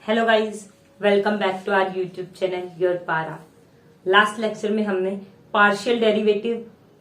Hello guys, welcome back to our YouTube channel your पारा। Last lecture में हमने partial derivative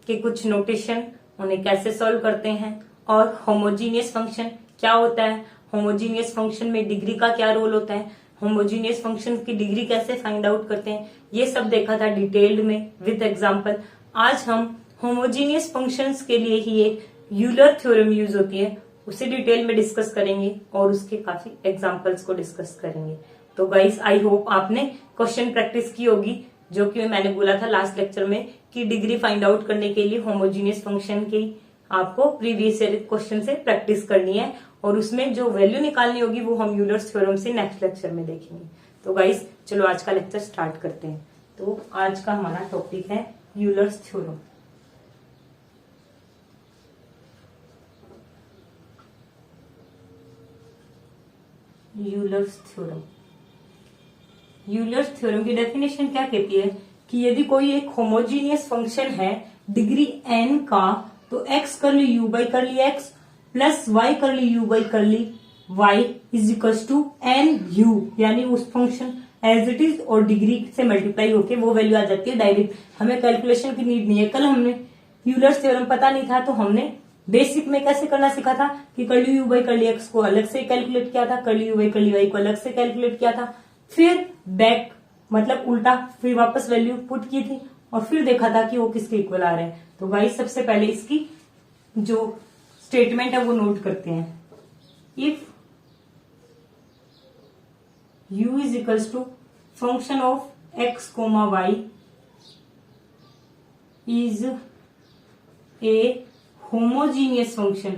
के कुछ नोटेशन, उन्हें कैसे सॉल्व करते हैं और होमोजीनियस फंक्शन क्या होता है, होमोजीनियस फंक्शन में डिग्री का क्या रोल होता है, होमोजीनियस फंक्शन की डिग्री कैसे फाइंड आउट करते हैं, ये सब देखा था डिटेल्ड में विद एग्जाम्पल। आज हम होमोजीनियस फंक्शंस के लिए ही एक यूलर थ्योरम यूज होती है, उसे डिटेल में डिस्कस करेंगे और उसके काफी एग्जांपल्स को डिस्कस करेंगे। तो गाइस, आई होप आपने क्वेश्चन प्रैक्टिस की होगी, जो कि मैंने बोला था लास्ट लेक्चर में कि डिग्री फाइंड आउट करने के लिए होमोजीनियस फंक्शन की आपको प्रीवियस ईयर क्वेश्चन से प्रैक्टिस करनी है और उसमें जो वैल्यू निकालनी होगी वो हम यूलर्स थ्योरम से नेक्स्ट लेक्चर में देखेंगे। तो गाइस, चलो आज का लेक्चर स्टार्ट करते हैं। तो आज का हमारा टॉपिक है Euler's theorem. Euler's theorem, Euler's theorem की डेफिनेशन क्या कहती है कि यदि कोई एक होमोजीनियस फंक्शन है डिग्री n का, तो x curly u by curly x plus y curly u by curly y is equals to n u, यानी उस फंक्शन एज इट इज और डिग्री से मल्टीप्लाई होके वो वैल्यू आ जाती है डायरेक्ट। हमें कैलकुलेशन की नीड नहीं है। कल हमने यूलर्स थ्योरम पता नहीं था तो हमने बेसिक में कैसे करना सीखा था कि curly u by curly x को अलग से कैलकुलेट किया था, curly u by curly y को अलग से कैलकुलेट किया था, फिर बैक मतलब उल्टा फिर वापस वैल्यू पुट की थी और फिर देखा था कि वो किसके इक्वल आ रहे हैं। तो गाइस, सबसे पहले इसकी जो स्टेटमेंट है वो नोट करते हैं। If u is equals to function of x comma y is a homogeneous function.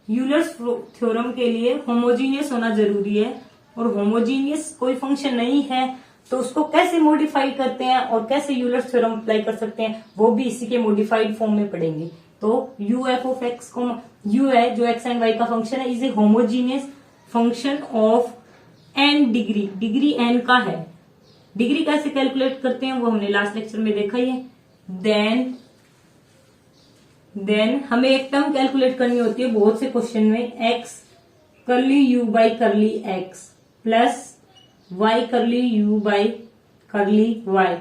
Euler's theorem के लिए होमोजीनियस होना जरूरी है और होमोजीनियस कोई फंक्शन नहीं है तो उसको कैसे मॉडिफाई करते हैं और कैसे यूलर्स थ्योरम अप्लाई कर सकते हैं वो भी इसी के मॉडिफाइड फॉर्म में पढ़ेंगे। तो यू एफ ऑफ एक्स को यू है जो एक्स एंड वाई का फंक्शन है, is a homogeneous function of n degree, degree n का है। डिग्री कैसे कैलकुलेट करते हैं वो हमने लास्ट लेक्चर में देखा ही है। देन हमें एक टर्म कैलकुलेट करनी होती है बहुत से क्वेश्चन में, x curly u by curly x plus y curly u by curly y.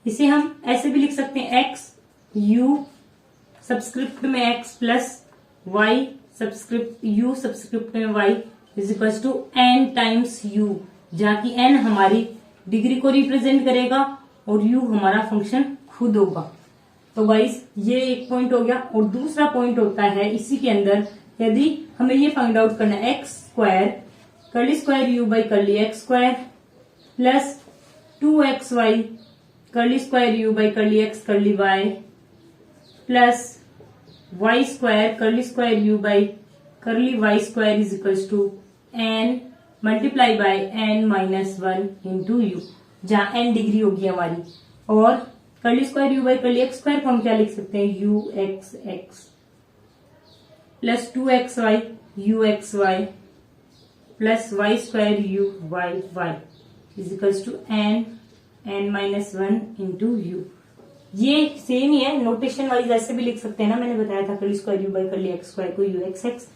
इसे हम ऐसे भी लिख सकते हैं, एक्स यू सबस्क्रिप्ट में x plus y subscript u subscript में y is equal to n times u, जहां की एन हमारी डिग्री को रिप्रेजेंट करेगा और यू हमारा फंक्शन खुद होगा। तो गाइस, ये एक पॉइंट हो गया। और दूसरा पॉइंट होता है इसी के अंदर, यदि हमें ये फाइंड आउट करना है x square curly square u by curly x square plus 2xy curly square u by curly x curly y plus y square curly square u by curly y square is equals to n multiply by n minus 1 into u, जहां n degree होगी हमारी। और curly square u by curly x square को हम क्या लिख सकते हैं, u x x plus 2xy u x y plus y square u y y is equals to n minus 1 into u. ये सेम ही है, नोटेशन वाइज ऐसे भी लिख सकते हैं ना, मैंने बताया था curly square u by curly x square को u x x,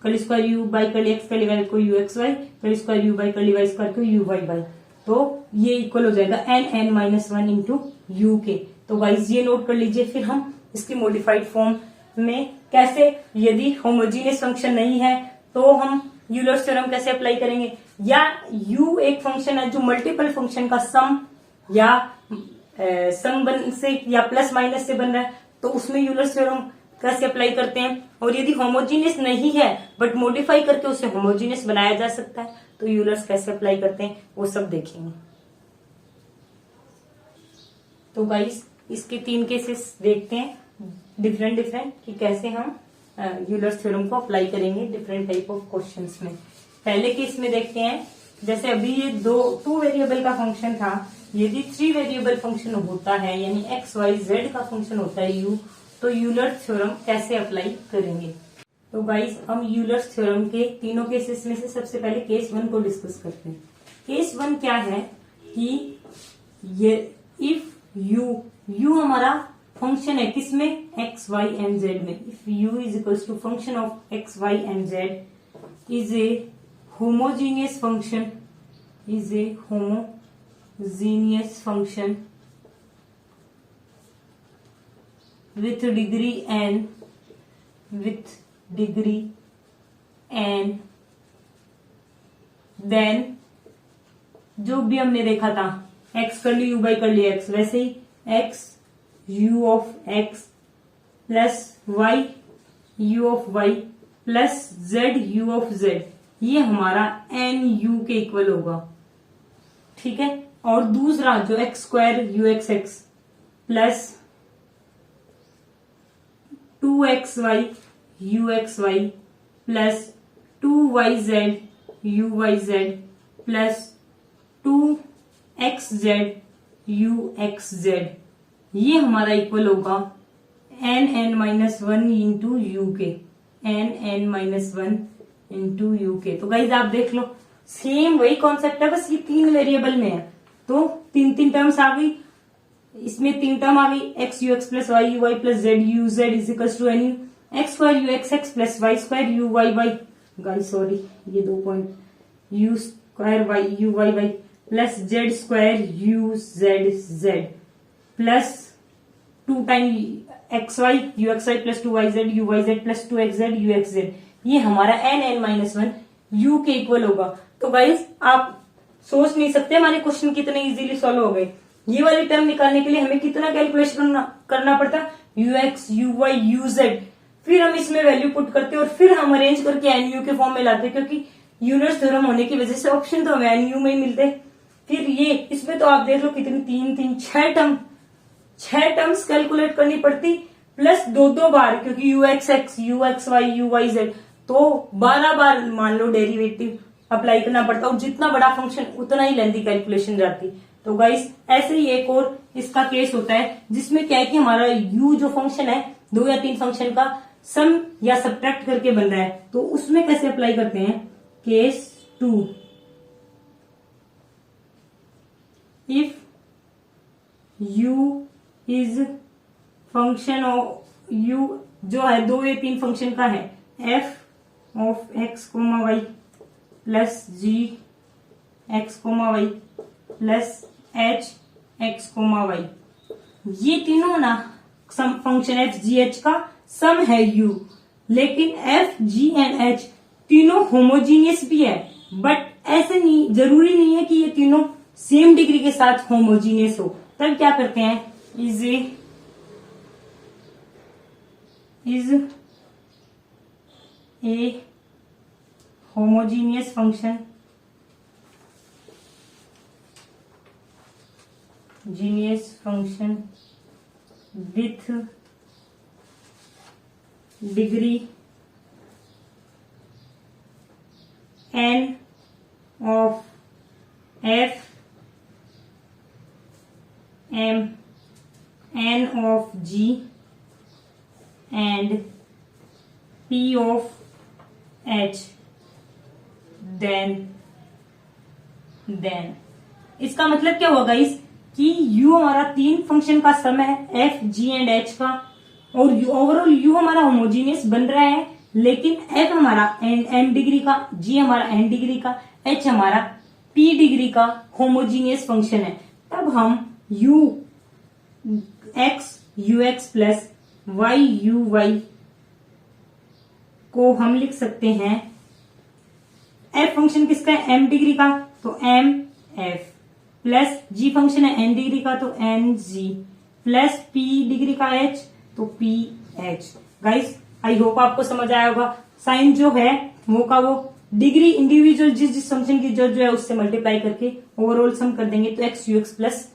curly square u by curly x curly y को u x y, curly square u by curly y square को यू वाई वाई। तो ये equal हो जाएगा N minus 1 into u के। तो guys ये नोट कर लीजिए। फिर हम इसकी मॉडिफाइड फॉर्म में कैसे, यदि होमोजीनियस फंक्शन नहीं है तो हम यूलर्स थ्योरम कैसे अप्लाई करेंगे, या यू एक फंक्शन है जो मल्टीपल फंक्शन का सम या सम बन से या प्लस माइनस से बन रहा है, तो उसमें यूलर्स थ्योरम कैसे अप्लाई करते हैं। और यदि होमोजीनियस नहीं है बट मॉडिफाई करके उसे होमोजीनियस बनाया जा सकता है तो यूलर्स कैसे अप्लाई करते हैं वो सब देखेंगे। तो गाइस, इसके 3 केसेस देखते हैं डिफरेंट कि कैसे हम यूलर्स थ्योरम को अप्लाई करेंगे डिफरेंट टाइप ऑफ क्वेश्चंस में। पहले केस में देखते हैं, जैसे अभी ये 2 वेरिएबल का फंक्शन था, यदि 3 वेरिएबल फंक्शन होता है यानी एक्स वाई जेड का फंक्शन होता है यू, तो यूलर्स थ्योरम कैसे अप्लाई करेंगे। तो गाइस, हम यूलर्स थ्योरम के तीनों केसेस में से सबसे पहले केस 1 को डिस्कस करते हैं। केस 1 क्या है कि ये इफ यू हमारा फंक्शन है किसमें, एक्स वाई एंड जेड में। If u is equals to function of x y and z is a homogeneous function is a homogeneous function with degree n, then जो भी हमने देखा था x कर ली u बाई कर ली x, वैसे ही x u of x plus y u of y plus z u of z, ये हमारा n u के इक्वल होगा। ठीक है, और दूसरा जो x square u x x plus 2xy u x y plus 2yz u y z plus 2xz u x z, ये हमारा इक्वल होगा n minus one into u के, n minus one into u के। तो guys आप देख लो, same वही concept है, बस ये 3 वेरिएबल में है, तो 3 टर्म्स आ गई, इसमें 3 टर्म आ गई, x u x plus y u y plus z u z is equals to n u x square u x x plus y square u y y, guys sorry ये 2 point, u square y u y y plus z square u z z plus 2 time x y u x y plus 2y z u y z plus 2x z u x z, ये हमारा n minus one u के equal होगा। तो guys आप सोच नहीं सकते हमारे क्वेश्चन कितने इजीली सॉल्व हो गए। ये वाली टर्म निकालने के लिए हमें कितना कैलकुलेशन करना पड़ता, you x u y you Z, फिर हम इसमें वैल्यू पुट करते और फिर हम अरेंज करके एन यू के फॉर्म में लाते, क्योंकि यूलर्स थ्योरम होने की वजह से ऑप्शन तो हमें एन यू में ही मिलते। फिर ये इसमें तो आप देख लो कितनी 6 टर्म्स कैलकुलेट करनी पड़ती, प्लस 2 बार, क्योंकि u x x u x y u y z, तो 12 बार मान लो डेरिवेटिव अप्लाई करना पड़ता, और जितना बड़ा फंक्शन उतना ही लेंथी कैलकुलेशन जाती। तो गाइस ऐसे ही एक और इसका केस होता है, जिसमें क्या है कि हमारा u जो फंक्शन है 2 या 3 फंक्शन का सम या सब्ट्रैक्ट करके बन रहा है, तो उसमें कैसे अप्लाई करते हैं, case 2, if u is function of u जो है 2 या 3 फंक्शन का है, f of x comma y plus g x comma y plus h x comma y, ये तीनों ना फंक्शन f g h का सम है u, लेकिन f g एंड h तीनों होमोजीनियस भी है, बट ऐसे नहीं, जरूरी नहीं है कि ये तीनों सेम डिग्री के साथ होमोजीनियस हो। तब क्या करते हैं, is a homogeneous function with degree n of f m n of g and p of h, then इसका मतलब क्या होगा इस कि u हमारा 3 फंक्शन का सम है f g एंड h का, और ओवरऑल u हमारा होमोजीनियस बन रहा है, लेकिन f हमारा n डिग्री का, g हमारा n डिग्री का, h हमारा p डिग्री का होमोजीनियस फंक्शन है। तब हम u x u x plus y u y को हम लिख सकते हैं, f फंक्शन किसका है, m डिग्री का, तो m f plus g function है n डिग्री का, तो n g plus p degree का h, तो p h। Guys I hope आपको समझ आया होगा। साइन जो है वो का वो डिग्री इंडिविजुअल जिस फंक्शन की जो है उससे मल्टीप्लाई करके ओवरऑल सम कर देंगे, तो x u x plus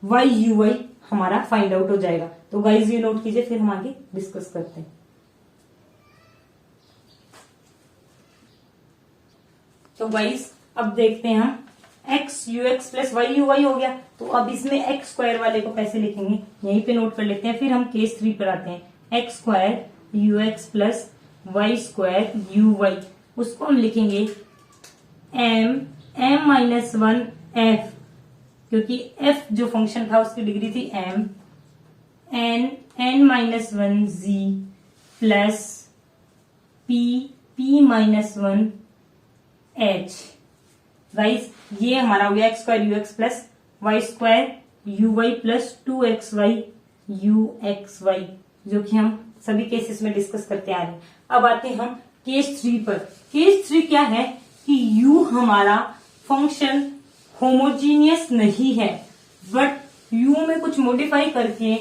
y u y हमारा फाइंड आउट हो जाएगा। तो गाइस ये नोट कीजिए, फिर हम आगे डिस्कस करते हैं। तो गाइस अब देखते हैं हम x u x plus y u y हो गया, तो अब इसमें x स्क्वायर वाले को कैसे लिखेंगे यहीं पे नोट कर लेते हैं, फिर हम केस 3 पर आते हैं। x square u x plus y square u y, उसको हम लिखेंगे m माइनस 1 f, क्योंकि f जो फंक्शन था उसकी डिग्री थी m, n minus 1 z plus p minus 1 h, guys ये हमारा हो गया x square u x plus y square u y plus 2xy u x y, जो कि हम सभी केसेस में डिस्कस करते आ रहे हैं। अब आते हैं हम केस 3 पर। केस 3 क्या है कि u हमारा फंक्शन होमोजीनियस नहीं है, बट u में कुछ मॉडिफाई करके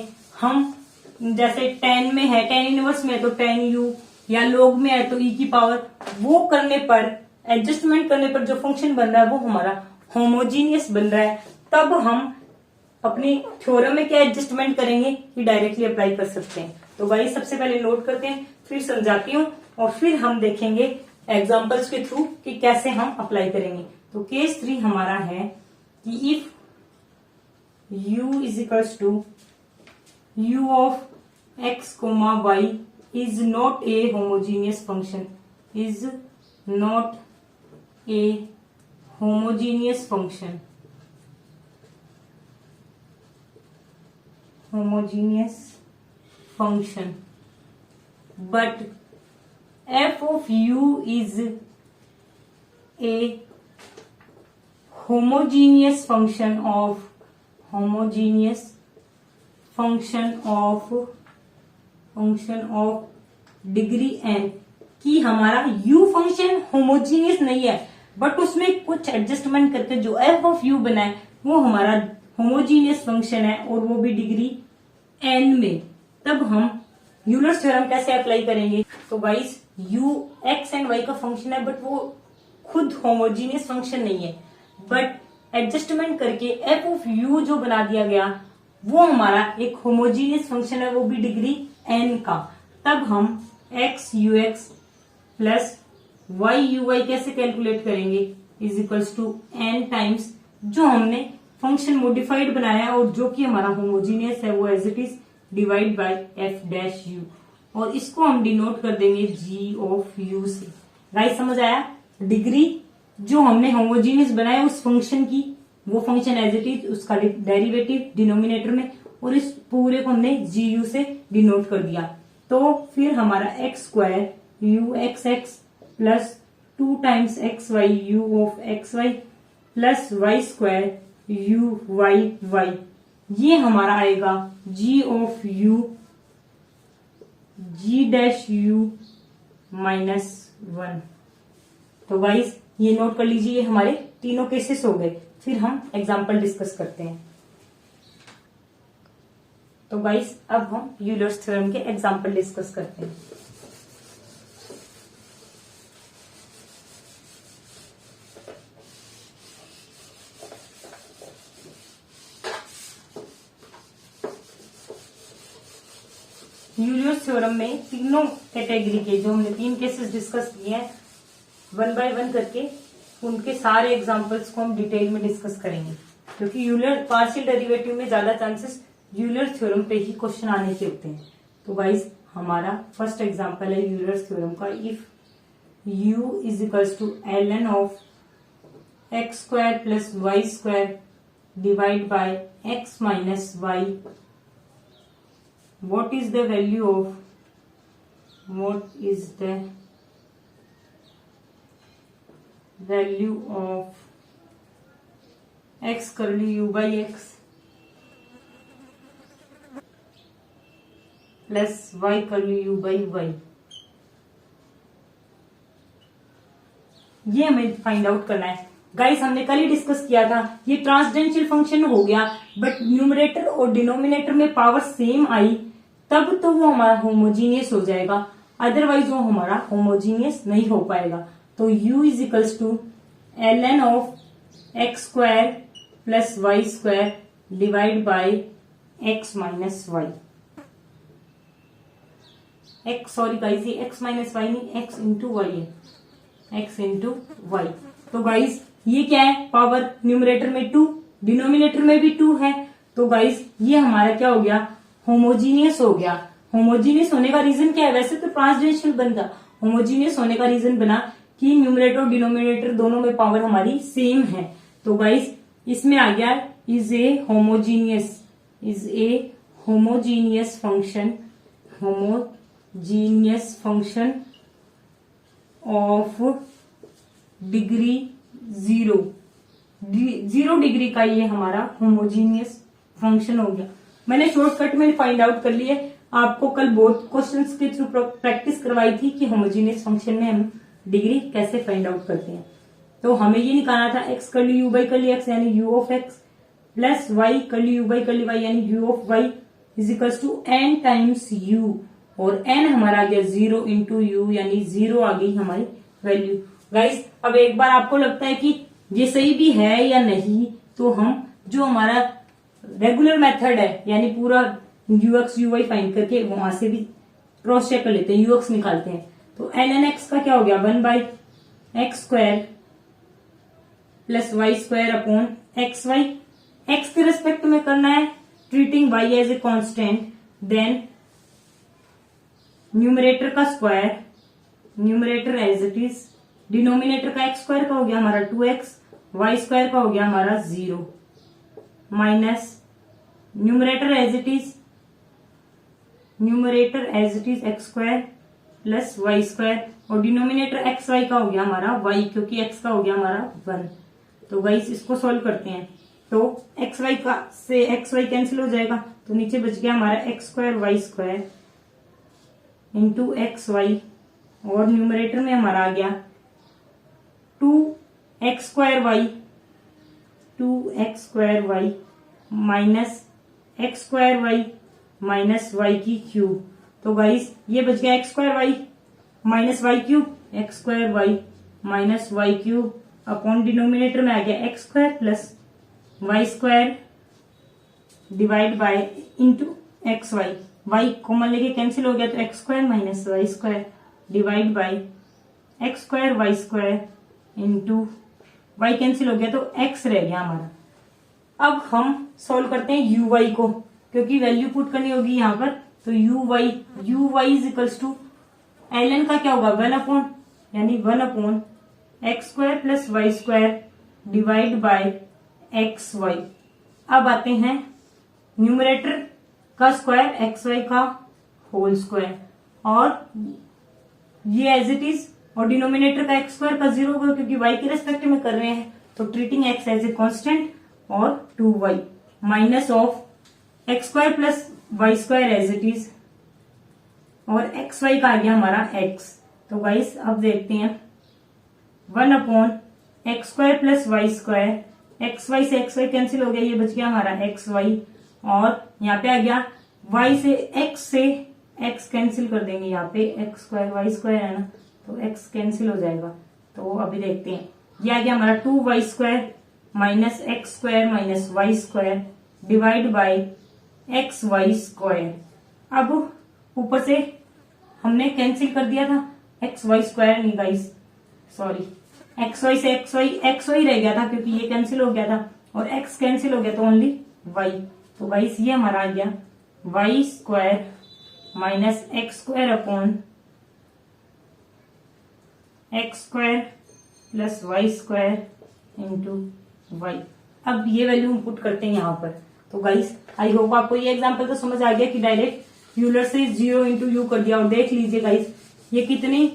हम, जैसे tan में है, tan इनवर्स में है तो tan u, या log में है तो e की पावर, वो करने पर, एडजस्टमेंट करने पर जो फंक्शन बन रहा है वो हमारा होमोजीनियस बन रहा है। तब हम अपनी थ्योरम में क्या एडजस्टमेंट करेंगे कि डायरेक्टली अप्लाई कर सकते हैं। तो भाई सबसे पहले नोट करते हैं, फिर समझाती हूँ और फिर हम देखेंगे एग्जांपल्स के थ्रू कि कैसे हम अप्लाई करेंगे। तो केस 3 हमारा है कि if u is equals to u of x comma y is not a homogeneous function, is not a homogeneous function, homogeneous function, but f of u is a homogeneous function of degree n, कि हमारा u function homogeneous नहीं है, but उसमें कुछ adjustment करके जो f of u बना है वो हमारा होमोजीनियस फंक्शन है और वो भी डिग्री n में। तब हम यूलर्स थ्योरम कैसे अप्लाई करेंगे? तो guys u x and y का फंक्शन है, बट वो खुद होमोजीनियस फंक्शन नहीं है, बट एडजस्टमेंट करके f ऑफ u जो बना दिया गया वो हमारा एक होमोजीनियस फंक्शन है, वो भी डिग्री n का। तब हम x ux plus y uy कैसे कैलकुलेट करेंगे? Is equals to n times जो हमने फंक्शन मॉडिफाइड बनाया है और जो कि हमारा होमोजीनियस है वो as it is divide by f dash u, और इसको हम डिनोट कर देंगे जी ऑफ यू से। गाइस समझ आया? डिग्री जो हमने होमोजीनियस बनाया उस फंक्शन की, वो फंक्शन एज इट इज, उसका डेरिवेटिव डिनोमिनेटर में, और इस पूरे को हमने जी यू से डिनोट कर दिया। तो फिर हमारा x square u x x plus 2 times x y u of x y plus y square u y y, ये हमारा आएगा G of u ji dash u minus 1। तो गाइस ये नोट कर लीजिए, ये हमारे तीनों केसेस हो गए। फिर हम एग्जांपल डिस्कस करते हैं। तो गाइस अब हम यूलर्स थ्योरम के एग्जांपल डिस्कस करते हैं। यूलर्स थ्योरम में तीनों कैटेगरी के जो हमने 3 केसेस डिस्कस किए हैं, 1 बाय 1 करके उनके सारे एग्जांपल्स को हम डिटेल में डिस्कस करेंगे, क्योंकि यूलर पार्शियल डेरिवेटिव में ज्यादा चांसेस यूलर थ्योरम पे ही क्वेश्चन आने के होते हैं। तो गाइस हमारा फर्स्ट एग्जांपल है यूलर थ्योरम का। If u is equals to ln of x square plus y square divide by x minus y, what is the value of x curly u by x plus y curly u by y, ये हमें find out करना है। Guys हमने कल ही discuss किया था, ये ट्रांसडेंशियल function हो गया, बट न्यूमरेटर और डिनोमिनेटर में पावर सेम आई तब तो वो हमारा होमोजीनियस हो जाएगा, अदरवाइज वो हमारा होमोजीनियस नहीं हो पाएगा। तो u is equals to ln of x square plus y square divide by x minus y. X, sorry guys, ये एक्स माइनस वाई नहीं, एक्स इंटू वाई है, एक्स इंटू वाई। तो गाइस ये क्या है? पावर न्यूमरेटर में 2, denominator में भी 2 है। तो गाइस ये हमारा क्या हो गया? होमोजीनियस हो गया। होमोजीनियस होने का रीजन क्या है? वैसे तो ट्रांसडेंशियल बनता, होमोजीनियस होने का रीजन बना कि न्यूमरेटर और डिनोमिनेटर दोनों में पावर हमारी सेम है। तो गाइस इसमें आ गया is a homogeneous function of degree 0 0 degree का ये हमारा होमोजीनियस फंक्शन हो गया। मैंने शॉर्टकट में फाइंड आउट कर लिया। आपको कल बहुत क्वेश्चंस के थ्रू प्रैक्टिस करवाई थी कि होमोजीनियस फंक्शन में हम डिग्री कैसे फाइंड आउट करते हैं। तो हमें ये निकालना था x curly u by curly x यानी u of x plus y curly u by curly y यानी u of y is equals to n times u, और n हमारा आ गया 0 इंटू यू यानी 0 आ गई हमारी वैल्यू। गाइस अब एक बार आपको लगता है कि ये सही भी है या नहीं, तो हम जो हमारा रेगुलर मेथड है यानी पूरा ux uy फाइंड करके वहां से भी क्रॉस चेक कर लेते हैं, ux निकालते हैं। तो ln x का क्या हो गया 1 by x square plus y square upon x y. X के रेस्पेक्ट में करना है, treating y as a constant, then numerator का square, numerator as it is, denominator का एक्स स्क्वायर का हो गया हमारा 2x, वाई स्क्वायर का हो गया हमारा 0, minus numerator as it is, numerator as it is x square plus y square, और डिनोमिनेटर एक्स वाई का हो गया हमारा y, क्योंकि x का हो गया हमारा 1। तो गाइस इसको सॉल्व करते हैं, तो एक्स वाई का से एक्स वाई कैंसिल हो जाएगा, तो नीचे बच गया हमारा x square y square into x y, और न्यूमरेटर में हमारा आ गया 2x square y, 2x square y minus x square y minus y की क्यूब। तो गाइस ये बच गया x square y minus y cube, x square y minus y cube upon denominator में आ गया x square plus y square divide by into x y, y common लेके cancel हो गया तो x square minus y square divide by x square y square into y cancel हो गया तो एक्स रह गया हमारा। अब हम सॉल्व करते हैं यू वाई को, क्योंकि वैल्यू पुट करनी होगी यहाँ पर। तो u y is equals to ln का क्या होगा 1 अपॉन यानी 1 upon x square plus y square divide by x y. अब आते हैं न्यूमरेटर का स्क्वायर एक्स वाई का होल स्क्वायर, और ये एज इट इज, और डिनोमिनेटर का एक्स स्क्वायर का 0 होगा क्योंकि वाई के रेस्पेक्ट में कर रहे हैं, तो treating x as a constant, और 2y minus of x square plus y square as it is, और एक्स वाई का आ गया हमारा x। तो गाइस अब देखते हैं 1 upon x square plus y square, x y से एक्स वाई कैंसिल हो गया, ये बच गया हमारा एक्स वाई, और यहाँ पे आ गया y से x कैंसिल कर देंगे, यहाँ पे एक्स स्क्वायर वाई स्क्वायर है ना, तो x कैंसिल हो जाएगा। तो अभी देखते हैं, ये आ गया हमारा 2y square minus x square minus y square divide by x y square. अब ऊपर से हमने कैंसिल कर दिया था एक्स वाई स्क्वायर, नहीं गाइस सॉरी, एक्स वाई से एक्स वाई रह गया था क्योंकि ये कैंसिल हो गया था, और एक्स कैंसिल हो गया तो ओनली वाई। तो गाइस ये हमारा आ गया y square minus x square upon x square plus y square into y. अब ये वैल्यू हम पुट करते हैं यहाँ पर। तो गाइस आई होप आपको ये एग्जांपल तो समझ आ गया कि डायरेक्ट यूलर से 0 इंटू यू कर दिया, और देख लीजिए गाइस ये कितनी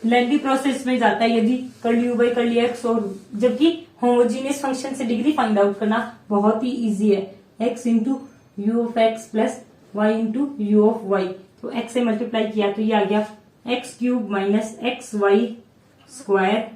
लेंथी प्रोसेस में जाता है यदि curly u by curly x, और जबकि होमोजीनियस फंक्शन से डिग्री फाइंड आउट करना बहुत ही इजी है। X into u of x plus y into u of y, तो एक्स से मल्टीप्लाई किया तो ये आ गया x cube minus x y square,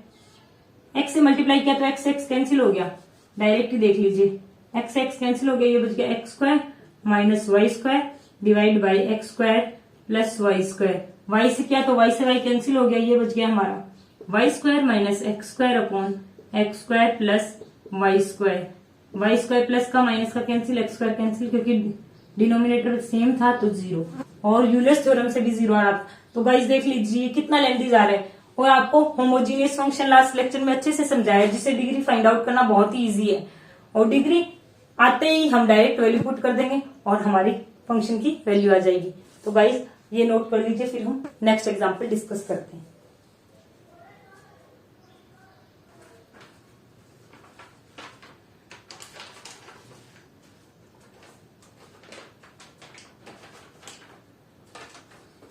x से मल्टीप्लाई किया तो एक्स एक्स कैंसिल हो गया, डायरेक्ट ही देख लीजिए एक्स एक्स कैंसिल हो गया, ये बच गया x square minus y square divide by x square plus y square. Y से क्या तो वाई से वाई कैंसिल हो गया, ये बच गया हमारा y square minus x square upon x square plus y square. Y square plus का माइनस का कैंसिल, एक्स स्क्वायर कैंसिल, क्योंकि डिनोमिनेटर सेम था तो 0, और यूलर्स थ्योरम से भी 0 आ रहा था। तो गाइस देख लीजिए कितना लेंथी जा रहा है, और आपको होमोजीनियस फंक्शन लास्ट लेक्चर में अच्छे से समझाया जिससे डिग्री फाइंड आउट करना बहुत ही इजी है, और डिग्री आते ही हम डायरेक्ट वैल्यू पुट कर देंगे और हमारी फंक्शन की वैल्यू आ जाएगी। तो गाइस ये नोट कर लीजिए, फिर हम नेक्स्ट एग्जांपल डिस्कस करते हैं।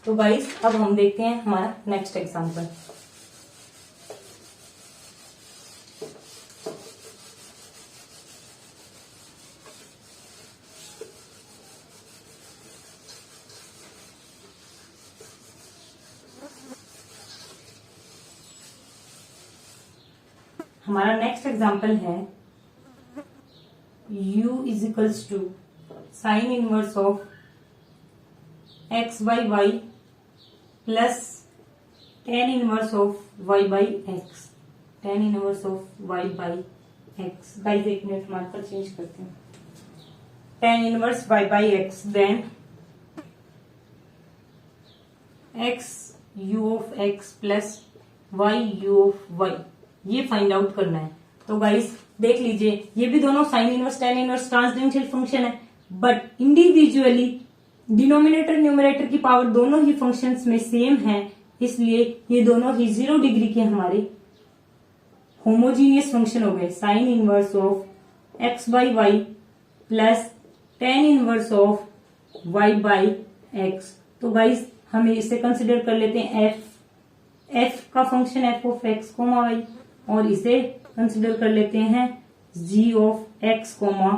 तो गाइस अब हम देखते हैं हमारा नेक्स्ट एग्जांपल। हमारा नेक्स्ट एग्जाम्पल है u is equals to sine inverse of x by y plus tan inverse of y by x, tan inverse of y by x. Guys एक मिनट मार्कर चेंज करते हैं। Tan inverse y by x, then x u of x plus y u of y, ये find out करना है। तो guys देख लीजिए, ये भी दोनों sine inverse tan inverse ट्रांसडेंशियल function है, बट इंडिविजुअली डिनोमिनेटर न्यूमरेटर की पावर दोनों ही फंक्शंस में सेम है, इसलिए ये दोनों ही 0 डिग्री के हमारे होमोजीनियस फंक्शन हो गए। Sine inverse of x by y plus tan inverse of y by x. तो गाइस हमें इसे कंसिडर कर लेते हैं f का function f of x comma y, और इसे कंसिडर कर लेते हैं g of x comma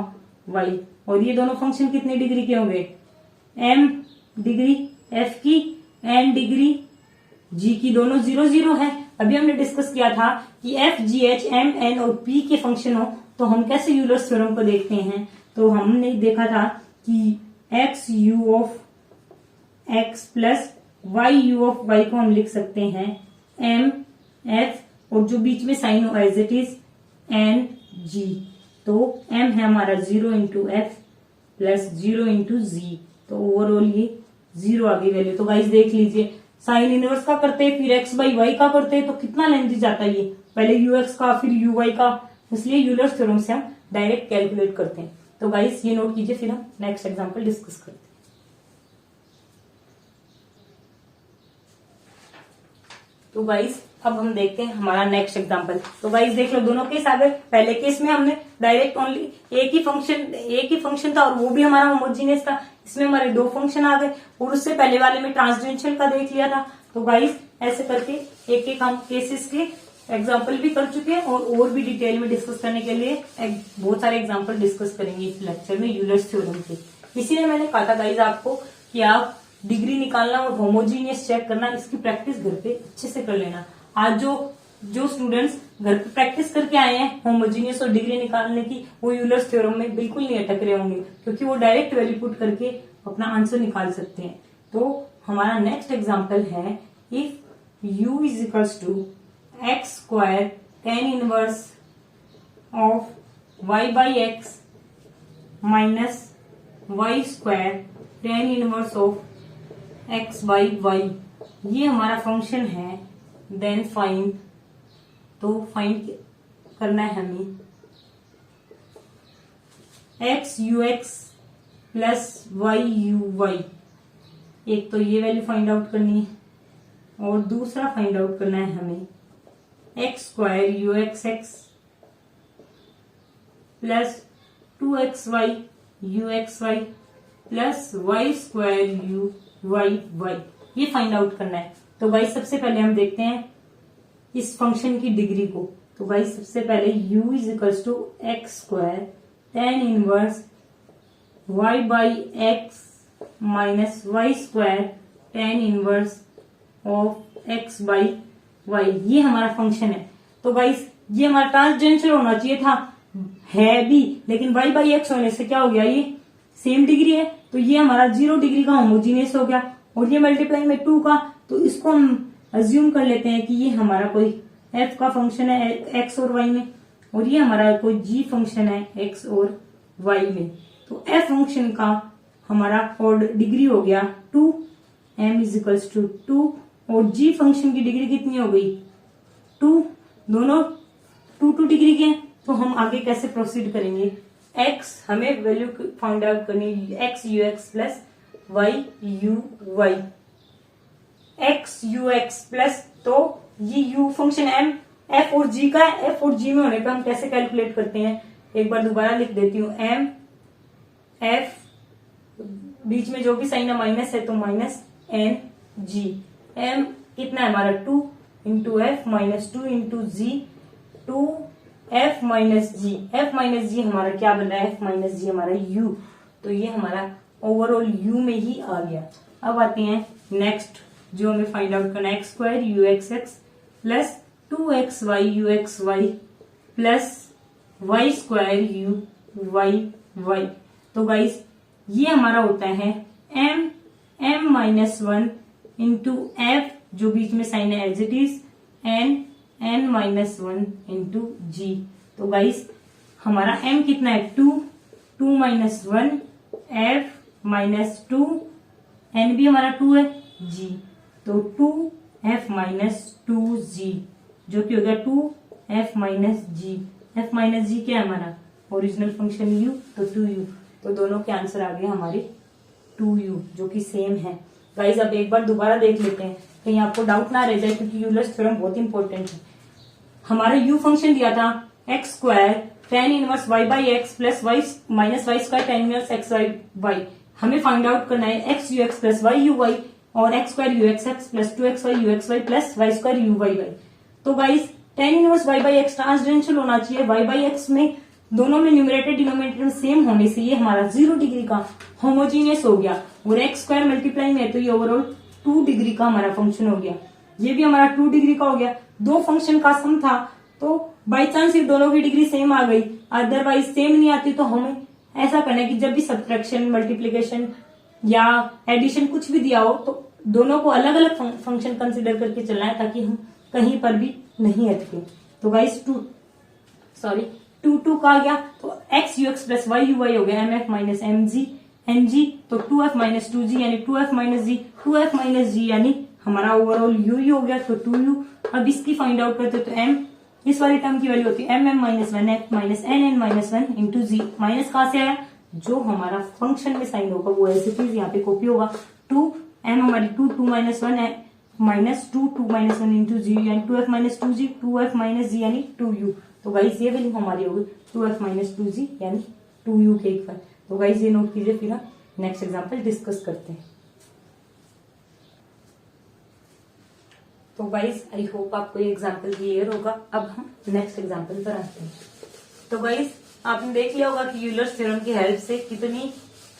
y। और ये दोनों फंक्शन कितने डिग्री के होंगे? m डिग्री f की, n डिग्री g की, दोनों 0 0 है। अभी हमने डिस्कस किया था कि f g h m n और p के फंक्शन हो तो हम कैसे यूलर्स थ्योरम को देखते हैं। तो हमने देखा था कि x u of x plus y u of y को हम लिख सकते हैं m f, और जो बीच में साइन हो as it is n g। तो m है हमारा 0 इंटू एफ प्लस 0 इंटू जी, तो ओवरऑल ये 0 आ गई वैल्यू। तो गाइस देख लीजिए, साइन इनवर्स का करते हैं, फिर x बाई वाई का करते हैं, तो कितना लेंथी जाता है ये, पहले ux का फिर uy का, इसलिए यूलर्स थ्योरम से हम डायरेक्ट कैलकुलेट करते हैं। तो गाइस ये नोट कीजिए, फिर हम नेक्स्ट एग्जांपल डिस्कस करते हैं। तो गाइस अब हम देखते हैं हमारा नेक्स्ट एग्जांपल। तो गाइस देख लो, दोनों केस आ गए। पहले केस में हमने डायरेक्ट ओनली एक ही फंक्शन था और वो भी हमारा होमोजीनियस था, इसमें हमारे दो फंक्शन आ गए, और उससे पहले वाले में ट्रांसडेंशियल का देख लिया था। तो गाइस ऐसे करके एक एक हम केसेस के एग्जाम्पल भी कर चुके हैं, और भी डिटेल में डिस्कस करने के लिए बहुत सारे एग्जाम्पल डिस्कस करेंगे इस लेक्चर में यूलर्स थ्योरम के। इसीलिए मैंने कहा था गाइस आपको कि आप डिग्री निकालना और होमोजीनियस चेक करना, इसकी प्रैक्टिस घर पे अच्छे से कर लेना। आज जो स्टूडेंट्स घर पे प्रैक्टिस करके आए हैं होमोजीनियस और डिग्री निकालने की, वो यूलर्स थ्योरम में बिल्कुल नहीं अटक रहे होंगे, क्योंकि वो डायरेक्ट वैल्यू पुट करके अपना आंसर निकाल सकते हैं। तो हमारा नेक्स्ट एग्जांपल है, if u is equals to x square tan inverse of y by x minus y square tan inverse of x by y, ये हमारा फंक्शन है। देन फाइंड, तो फाइंड करना है हमें x u x plus y u y। एक तो ये वैल्यू फाइंड आउट करनी है, और दूसरा फाइंड आउट करना है हमें x square u x x plus 2xy u x y plus y square u y y, ये फाइंड आउट करना है। तो गाइस सबसे पहले हम देखते हैं इस फंक्शन की डिग्री को। तो गाइस सबसे पहले u is equals to x square tan inverse y by x minus y square tan inverse of x by y, ये हमारा फंक्शन है। तो गाइस ये हमारा ट्रांसडेंशियल होना चाहिए था, है भी, लेकिन y बाई एक्स होने से क्या हो गया, ये सेम डिग्री है, तो ये हमारा 0 डिग्री का होमोजीनियस हो गया। और ये मल्टीप्लाई में 2 का, तो इसको हम अज्यूम कर लेते हैं कि ये हमारा कोई f का फंक्शन है x और y में, और ये हमारा कोई g फंक्शन है x और y में। तो f फंक्शन का हमारा और डिग्री हो गया 2, m इज इक्वल्स टू 2, और g फंक्शन की डिग्री कितनी हो गई 2, दोनों 2 डिग्री के हैं। तो हम आगे कैसे प्रोसीड करेंगे, x हमें वैल्यू फाइंड आउट करनी है, x u x plus y u y, x u x plus, तो ये u फंक्शन m f और g का है, f और g में होने पर हम कैसे कैलकुलेट करते हैं, एक बार दोबारा लिख देती हूँ, m f बीच में जो भी साइन है माइनस है, तो माइनस n g, m कितना है हमारा 2 इंटू एफ माइनस 2 इंटू जी, 2 f माइनस जी, f माइनस जी हमारा क्या बन रहा है, f माइनस जी हमारा u, तो ये हमारा ओवरऑल u में ही आ गया। अब आते हैं नेक्स्ट जो हमें फाइंड आउट करना है, x square u x x plus 2xy u x y plus y square u y y. तो गाइस ये हमारा होता है m -1 इंटू एफ, जो बीच में साइन है as it is, n -1 into जी। तो गाइस हमारा m कितना है 2 -1 f -2, n भी हमारा 2 है, g, तो 2f -2g, जो कि हो गया 2f -g। f -g क्या है हमारा ओरिजिनल फंक्शन u, तो 2u। तो दोनों के आंसर आ गए हमारे 2u, जो कि सेम है। गाइस अब एक बार दोबारा देख लेते हैं, कहीं आपको डाउट ना रह जाए, क्योंकि यूलर्स थ्योरम बहुत इंपॉर्टेंट है। हमारा u फंक्शन दिया था x square tan inverse y by x plus y minus y square tan inverse x y. हमें फाइंड आउट करना है x u x plus y u y और x square u x x plus 2xy u x y plus y square u y y. तो guys tan inverse y by x transcendental होना चाहिए, y by x में दोनों में numerator denominator same होने से ये हमारा 0 डिग्री का होमोजीनियस हो गया, और एक्स स्क्वायर मल्टीप्लाई में तो ये ओवरऑल 2 डिग्री का हमारा फंक्शन हो गया। ये भी हमारा 2 डिग्री का हो गया। दो फंक्शन का सम था, तो बाई चांस ये दोनों की डिग्री सेम आ गई, अदरवाइज सेम नहीं आती, तो हमें ऐसा करना है कि जब भी सब्ट्रैक्शन, मल्टीप्लीकेशन या एडिशन कुछ भी दिया हो, तो दोनों को अलग अलग फंक्शन कंसिडर करके चलना है, ताकि हम कहीं पर भी नहीं अटके। तो गाइस 2 का आ गया, तो x u x plus y u y हो गया mf minus m g n g, तो 2f माइनस 2g यानी 2f माइनस जी, 2f माइनस जी यानी हमारा ओवरऑल यू हो गया, तो 2u। अब इसकी फाइंड आउट करते तो m, इस वाली टर्म की वैल्यू होती है mm minus 1f minus nn minus 1 into G. Minus कहां से आया, जो हमारा फंक्शन में साइन होगा वो ऐसे चीज यहाँ पे कॉपी होगा। 2m हमारी 2 माइनस 1 माइनस 2 माइनस 1 इंटू जी यानी 2f minus 2g, 2f minus जी यानी 2u। तो गाइस ये वैल्यू हमारी होगी 2f माइनस 2g यानी 2u के इक्वल। तो गाइस ये नोट कीजिए, फिर हम नेक्स्ट एग्जांपल डिस्कस करते हैं। तो गाइस आई होप आपको ये एग्जांपल क्लियर होगा। अब हम नेक्स्ट एग्जांपल पर आते हैं। तो गाइस आपने देख लिया होगा कि यूलर्स थ्योरम की हेल्प से कितनी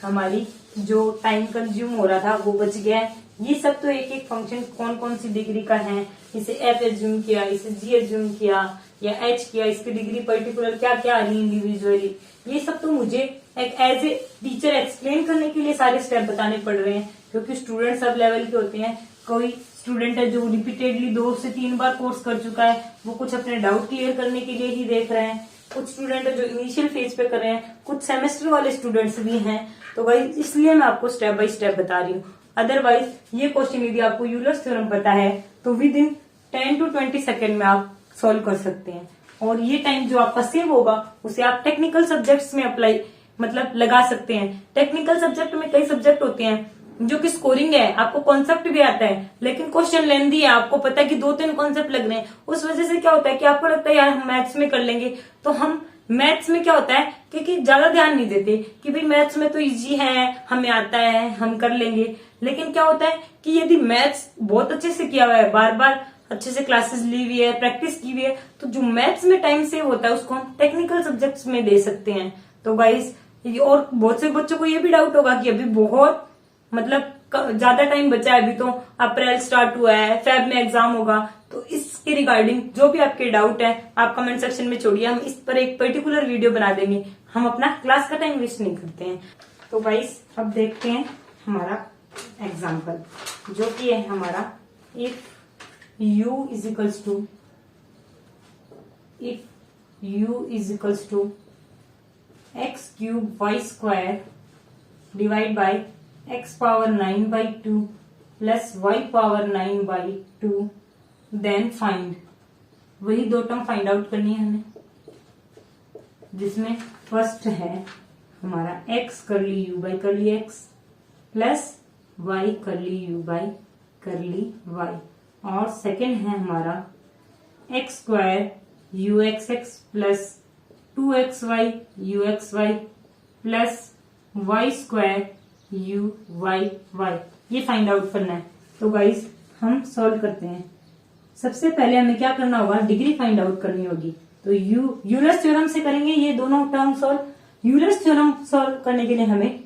हमारी जो टाइम कंज्यूम हो रहा था वो बच गया है। ये सब तो एक एक फंक्शन कौन कौन सी डिग्री का है, इसे एफ एज्यूम किया, इसे जी एज्यूम किया या एच किया, इसकी डिग्री पर्टिकुलर क्या क्या आ रही इंडिविजुअली, ये सब तो मुझे एक एज ए टीचर एक्सप्लेन करने के लिए सारे स्टेप बताने पड़ रहे हैं, क्योंकि स्टूडेंट सब लेवल के होते हैं। कोई स्टूडेंट है जो रिपीटेडली 2 से 3 बार कोर्स कर चुका है, वो कुछ अपने डाउट क्लियर करने के लिए ही देख रहे हैं। कुछ स्टूडेंट है जो इनिशियल फेज पे कर रहे हैं, कुछ सेमेस्टर वाले स्टूडेंट्स भी हैं। तो भाई इसलिए मैं आपको स्टेप बाय स्टेप बता रही हूँ। अदरवाइज ये क्वेश्चन यदि आपको यूलर्स थ्योरम पता है तो विद इन 10 to 20 सेकेंड में आप सॉल्व कर सकते हैं, और ये टाइम जो आपका सेव होगा उसे आप टेक्निकल सब्जेक्ट्स में अप्लाई मतलब लगा सकते हैं। टेक्निकल सब्जेक्ट में कई सब्जेक्ट होते हैं जो कि स्कोरिंग है, आपको कॉन्सेप्ट भी आता है, लेकिन क्वेश्चन लेंदी है, आपको पता है कि 2-3 कॉन्सेप्ट लग रहे हैं। उस वजह से क्या होता है कि आपको लगता है यार हम मैथ्स में कर लेंगे, तो हम मैथ्स में क्या होता है क्योंकि ज्यादा ध्यान नहीं देते कि भाई मैथ्स में तो इजी है, हमें आता है, हम कर लेंगे। लेकिन क्या होता है कि यदि मैथ्स बहुत अच्छे से किया हुआ है, बार बार अच्छे से क्लासेस ली हुई है, प्रैक्टिस की हुई है, तो जो मैथ्स में टाइम सेव होता है उसको हम टेक्निकल सब्जेक्ट्स में दे सकते हैं। तो गाइस और बहुत से बच्चों को ये भी डाउट होगा कि अभी बहुत मतलब ज्यादा टाइम बचा है, अभी तो अप्रैल स्टार्ट हुआ है, फेब में एग्जाम होगा। तो इसके रिगार्डिंग जो भी आपके डाउट है आप कमेंट सेक्शन में छोड़िए, हम इस पर एक पर्टिकुलर वीडियो बना देंगे। हम अपना क्लास का टाइम वेस्ट नहीं करते हैं। तो गाइस अब देखते हैं हमारा एग्जाम्पल, जो कि है हमारा if u is equals to x cube y square divide by x power 9/2 plus y power 9/2 then find. वही दो टर्म फाइंड आउट करनी है हमें, जिसमें फर्स्ट है हमारा x curly u by curly x plus y curly u by curly y, और second है हमारा x square u x x plus 2xy u x y plus y square u y y, ये find out करना है। तो guys हम solve करते हैं। सबसे पहले हमें क्या करना होगा, डिग्री फाइंड आउट करनी होगी। तो यूलर्स थ्योरम से करेंगे ये दोनों term solve. Euler's theorem solve करने के लिए हमें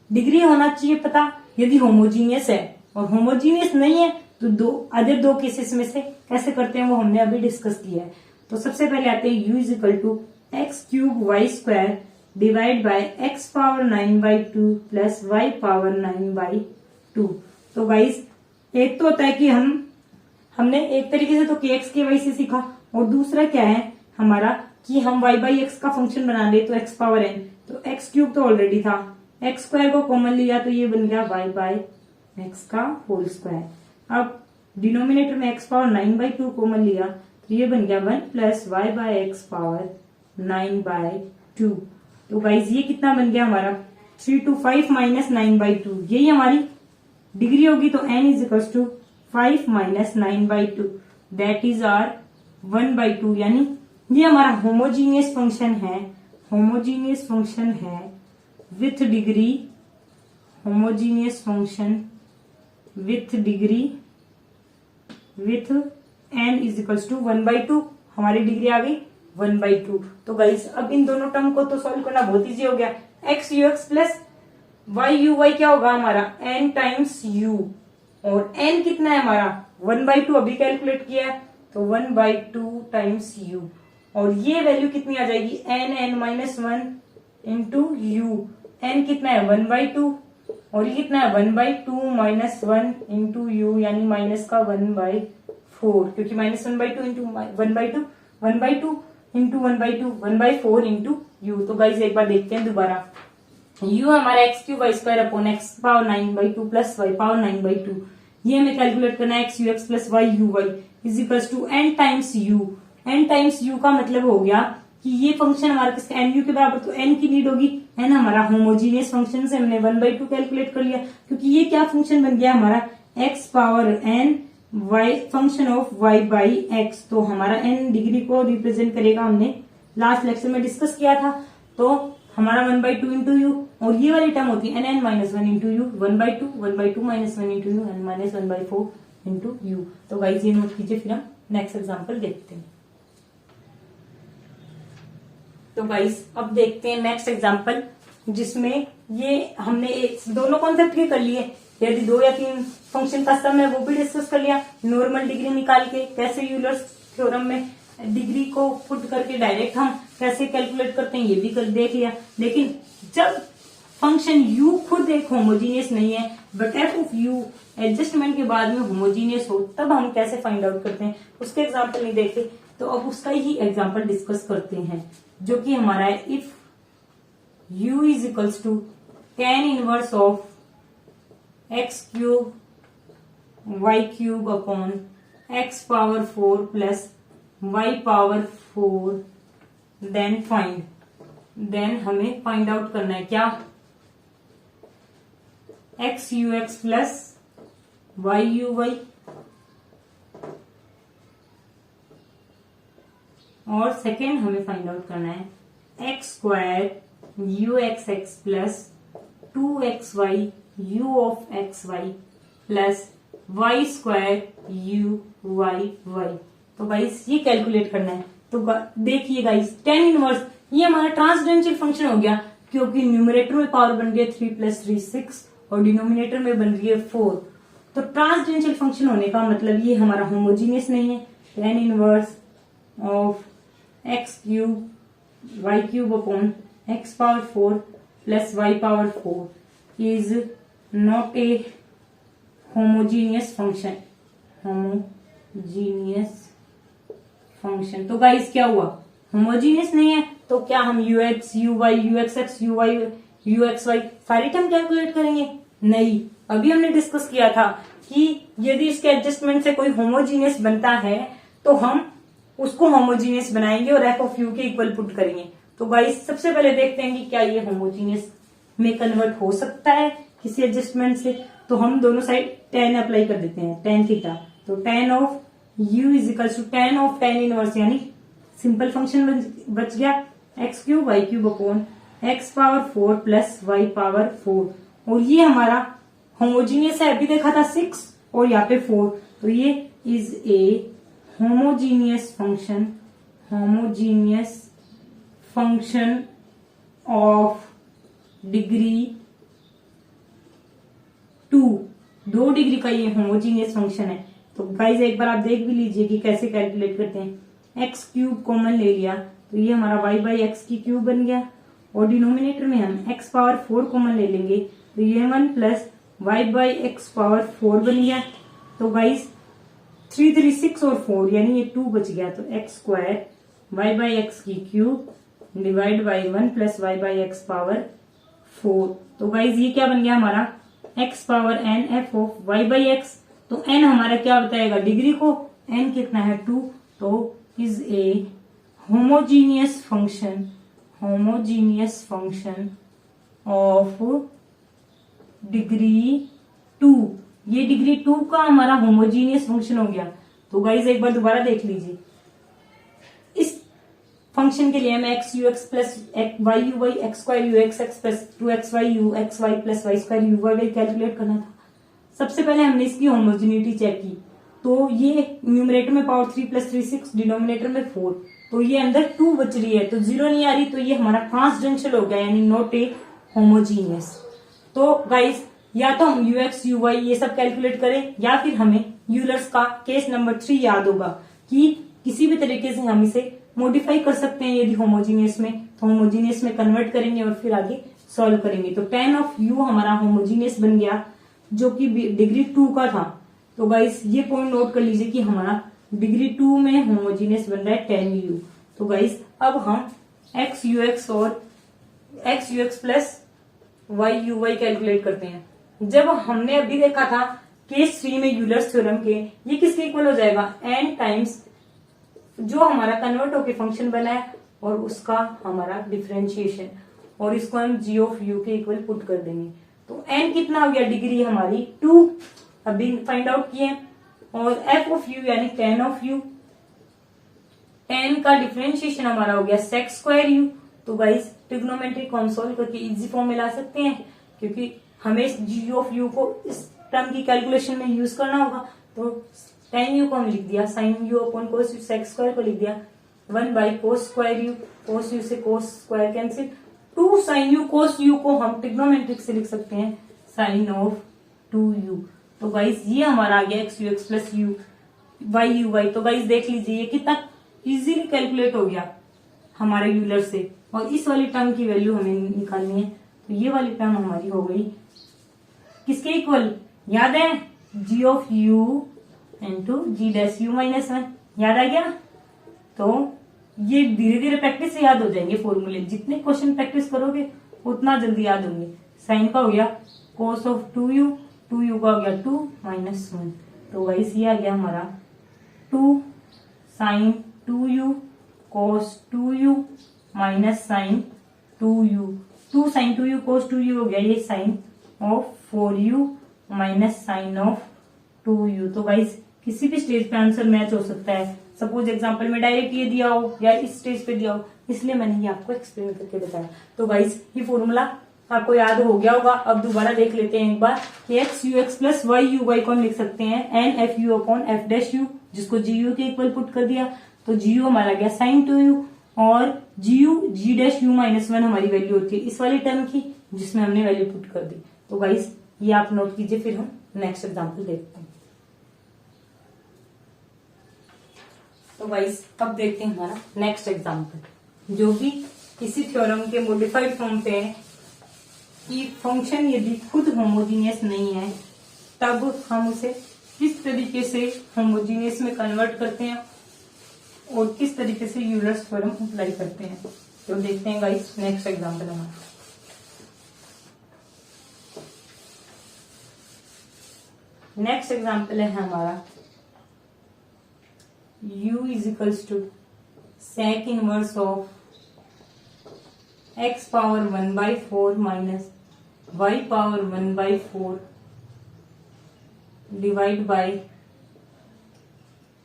डिग्री होना चाहिए पता, यदि होमोजीनियस है, और होमोजीनियस नहीं है तो अदर दो केसेस में से कैसे करते हैं वो हमने अभी डिस्कस किया है। तो सबसे पहले आते हैं u is equal to x cube y square divide by x power 9/2 plus y power 9/2। तो गाइस एक तो होता है कि हमने एक तरीके से तो kx के वाई से सीखा, और दूसरा क्या है हमारा कि हम y बाई एक्स का फंक्शन बना ले तो x पावर n, तो x क्यूब तो ऑलरेडी था, एक्स स्क्वायर को कॉमन लिया तो ये बन गया y बाई एक्स का होल स्क्वायर। अब डिनोमिनेटर में x पावर 9/2 कॉमन लिया तो ये बन गया 1 plus y by x power 9/2। तो गाइज ये कितना बन गया हमारा 3 to 5 माइनस 9/2, यही हमारी डिग्री होगी। तो n is equal to 5 minus 9/2 that is r 1/2, यानी ये हमारा होमोजीनियस फंक्शन है, होमोजीनियस फंक्शन है with degree, homogeneous function with degree with n is equal to 1/2, हमारी डिग्री आ गई 1/2। तो गाइस अब इन दोनों टर्म को तो सॉल्व करना बहुत इजी हो गया। x u x plus y u y क्या होगा हमारा n टाइम्स u, और n कितना है हमारा 1/2 अभी कैलकुलेट किया है, तो 1/2 टाइम्स u, और ये वैल्यू कितनी आ जाएगी n minus 1 into u. n कितना है 1/2 और ये कितना है 1/2 माइनस 1 इंटू यू, यानी माइनस का 1/4, क्योंकि minus 1/2 into 1/2 1/2 into 1/2 1/4 into u. तो गाइज एक बार देखते हैं दोबारा, u हमारा x cube y square upon x power 9/2 plus y power 9/2, ये हमें कैलकुलेट करना है x u x plus y u y is equal to n times u। n times u का मतलब हो गया कि ये फंक्शन हमारा किसका n u के बराबर, तो n की नीड होगी, n हमारा होमोजीनियस फंक्शन से हमने 1/2 कैलकुलेट कर लिया, क्योंकि ये क्या फंक्शन बन गया हमारा x power n y function of y by x. तो हमारा n डिग्री को रिप्रेजेंट करेगा, हमने लास्ट लेक्चर में डिस्कस किया था। तो हमारा 1/2 इंटू यू, और ये वाली टर्म होती है n minus 1 into you, 1/2 minus 1 into u, n minus 1/4 into u. तो गाइस ये नोट कीजिए, फिर हम नेक्स्ट एग्जाम्पल देखते हैं। तो गाइस अब देखते हैं नेक्स्ट एग्जाम्पल, जिसमें ये हमने दोनों कॉन्सेप्ट ही कर लिए, यदि 2 या 3 फंक्शन का सम है वो भी डिस्कस कर लिया, नॉर्मल डिग्री निकाल के कैसे यूलर्स थ्योरम में डिग्री को पुट करके डायरेक्ट हम कैसे कैलकुलेट करते हैं ये भी कर देख लिया। लेकिन जब फंक्शन u खुद एक होमोजीनियस नहीं है but f of u adjustment के बाद में होमोजीनियस हो, तब हम कैसे फाइंड आउट करते हैं, उसके एग्जाम्पल नहीं देखे, तो अब उसका ही एग्जाम्पल डिस्कस करते हैं, जो कि हमारा है if u is equals to tan inverse of x cube y cube upon x power 4 plus y power 4, then हमें फाइंड आउट करना है क्या x u x plus y u y, और सेकेंड हमें फाइंड आउट करना है x square u x x plus 2xy u of x y plus y square u y y. तो guys ये कैलकुलेट करना है। तो देखिए गाइस tan इनवर्स ये हमारा ट्रांसडेंशियल फंक्शन हो गया, क्योंकि न्यूमरेटर में पावर बन गया 3 + 3 6 और डिनोमिनेटर में बन रही है 4। तो ट्रांसडेंशियल फंक्शन होने का मतलब ये हमारा होमोजीनियस नहीं है। tan inverse of x cube y cube upon x power 4 plus y power 4 is not a homogeneous function, homogeneous function. तो गाइस क्या हुआ, होमोजीनियस नहीं है, तो क्या हम u x u y u x x u y u x y सारी term calculate करेंगे? नहीं। अभी हमने डिस्कस किया था कि यदि इसके एडजस्टमेंट से कोई होमोजीनियस बनता है तो हम उसको होमोजीनियस बनाएंगे और एफ ऑफ यू के इक्वल पुट करेंगे। तो गाइस सबसे पहले देखते हैं कि क्या ये होमोजीनियस में कन्वर्ट हो सकता है किसी एडजस्टमेंट से। तो हम दोनों साइड tan अप्लाई कर देते हैं, tan थीटा। तो tan of u is equal to tan of tan inverse, यानी सिंपल फंक्शन बच गया x cube y cube upon x power 4 plus y power 4, और ये हमारा होमोजीनियस है, अभी देखा था 6 और यहाँ पे 4, तो ये is a homogeneous function of degree 2 degree का ये होमोजीनियस फंक्शन है। तो गाइज एक बार आप देख भी लीजिए कि कैसे कैलकुलेट करते हैं। एक्स क्यूब कॉमन ले लिया तो ये हमारा वाई बाई एक्स की क्यूब बन गया, और डिनोमिनेटर में हम एक्स पावर 4 कॉमन ले लेंगे तो ये 1 plus y by x power 4 बन गया। तो गाइस 3 3 6 और 4 यानी ये 2 बच गया, तो x square y by x की cube divide by 1 plus y by x power 4। तो गाइस ये क्या बन गया हमारा x power n f of y by x. तो एन हमारा क्या बताएगा डिग्री को, एन कितना है 2, तो is a homogeneous function of degree 2। ये डिग्री 2 का हमारा होमोजीनियस फंक्शन हो गया। तो गाइज एक बार दोबारा देख लीजिए, इस फंक्शन के लिए हमें x u x plus y u y x square u x x plus 2 y u x y plus y square u y calculate करना था। सबसे पहले हमने इसकी होमोजिनिटी चेक की, तो ये न्यूमरेटर में पावर 3 प्लस 3 6, डिनोमिनेटर में 4, तो ये अंदर 2 बच रही है तो 0 नहीं आ रही, तो ये हमारा ट्रांसडेंशियल हो गया यानी नॉट ए होमोजीनियस। तो गाइस या तो हम यूएक्स यू वाई ये सब कैलकुलेट करें, या फिर हमें यूलर्स का केस नंबर 3 याद होगा कि किसी भी तरीके से हम इसे मॉडिफाई कर सकते हैं। यदि होमोजीनियस में तो होमोजीनियस में कन्वर्ट करेंगे और फिर आगे सॉल्व करेंगे। तो tan ऑफ u हमारा होमोजीनियस बन गया जो कि डिग्री 2 का था। तो गाइस ये पॉइंट नोट कर लीजिए कि हमारा डिग्री 2 में होमोजीनियस बन रहा है tan u। तो गाइस अब हम x u x और x u x plus y u y calculate करते हैं। जब हमने अभी देखा था केस 3 में यूलर्स थ्योरम के, ये किसके इक्वल हो जाएगा n टाइम्स जो हमारा कन्वर्ट होके फंक्शन बना है और उसका हमारा डिफरेंशिएशन, और इसको हम g ऑफ u के इक्वल पुट कर देंगे। तो n कितना हो गया डिग्री हमारी 2 अभी फाइंड आउट किए, और f ऑफ u यानी tan ऑफ u, tan का डिफरेंशिएशन हमारा हो गया sec स्क्वायर u। तो गाइस ट्रिग्नोमेट्री को हम सॉल्व करके इजी फॉर्म में ला सकते हैं, क्योंकि हमें g ऑफ u को इस टर्म की कैलकुलेशन में यूज करना होगा। तो tan u को हम लिख दिया sin u upon cos u, sec square को लिख दिया 1 by cos square u, cos u से cos square cancel, 2 sin u cos u को हम ट्रिग्नोमेट्रिक से लिख सकते हैं sin ऑफ 2u। तो गाइस ये हमारा आ गया x u x plus u y u y। तो गाइस देख लीजिए ये कितना इजीली कैलकुलेट हो गया हमारे यूलर से, और इस वाली टर्म की वैल्यू हमें निकालनी है। तो ये वाली टर्म हमारी हो गई किसके इक्वल, याद है g of u into g dash u minus 1, याद आ गया। तो ये धीरे धीरे प्रैक्टिस से याद हो जाएंगे फॉर्मूले, जितने क्वेश्चन प्रैक्टिस करोगे उतना जल्दी याद होंगे। साइन का हो गया cos ऑफ 2u, 2u का हो गया 2 माइनस 1। तो गाइस ये आ गया हमारा 2 sine 2u cos 2u minus sine 2u, 2 sine 2u cos 2u हो गया ये sine of 4u minus sine of 2u। तो गाइस किसी भी स्टेज पे आंसर मैच हो सकता है। सपोज एग्जांपल में डायरेक्ट ये दिया हो या इस स्टेज पे दिया हो, इसलिए मैंने ये आपको एक्सप्लेन करके बताया। तो गाइस ये फॉर्मूला आपको याद हो गया होगा। अब दोबारा देख लेते हैं एक बार कि x u x plus y u y को हम लिख सकते हैं n f u upon f dash u, जिसको जी यू के इक्वल पुट कर दिया। तो जी यू हमारा गया साइन 2u, और जी यू जी डैश यू माइनस 1 हमारी वैल्यू होती है इस वाली टर्म की, जिसमें हमने वैल्यू पुट कर दी। तो गाइस ये आप नोट कीजिए, फिर हम नेक्स्ट एग्जाम्पल देखते हैं। तो गाइस अब देखते हैं हमारा नेक्स्ट एग्जाम्पल, जो भी इसी थ्योरम के मॉडिफाइड फॉर्म पे है कि फंक्शन यदि खुद होमोजीनियस नहीं है तब हम उसे किस तरीके से होमोजीनियस में कन्वर्ट करते हैं और किस तरीके से यूलर्स थ्योरम अप्लाई करते हैं। तो देखते हैं गाइस नेक्स्ट एग्जाम्पल हमारा। नेक्स्ट एग्जाम्पल है हमारा u is equals to sec inverse of x power 1/4 minus y power 1/4 divide by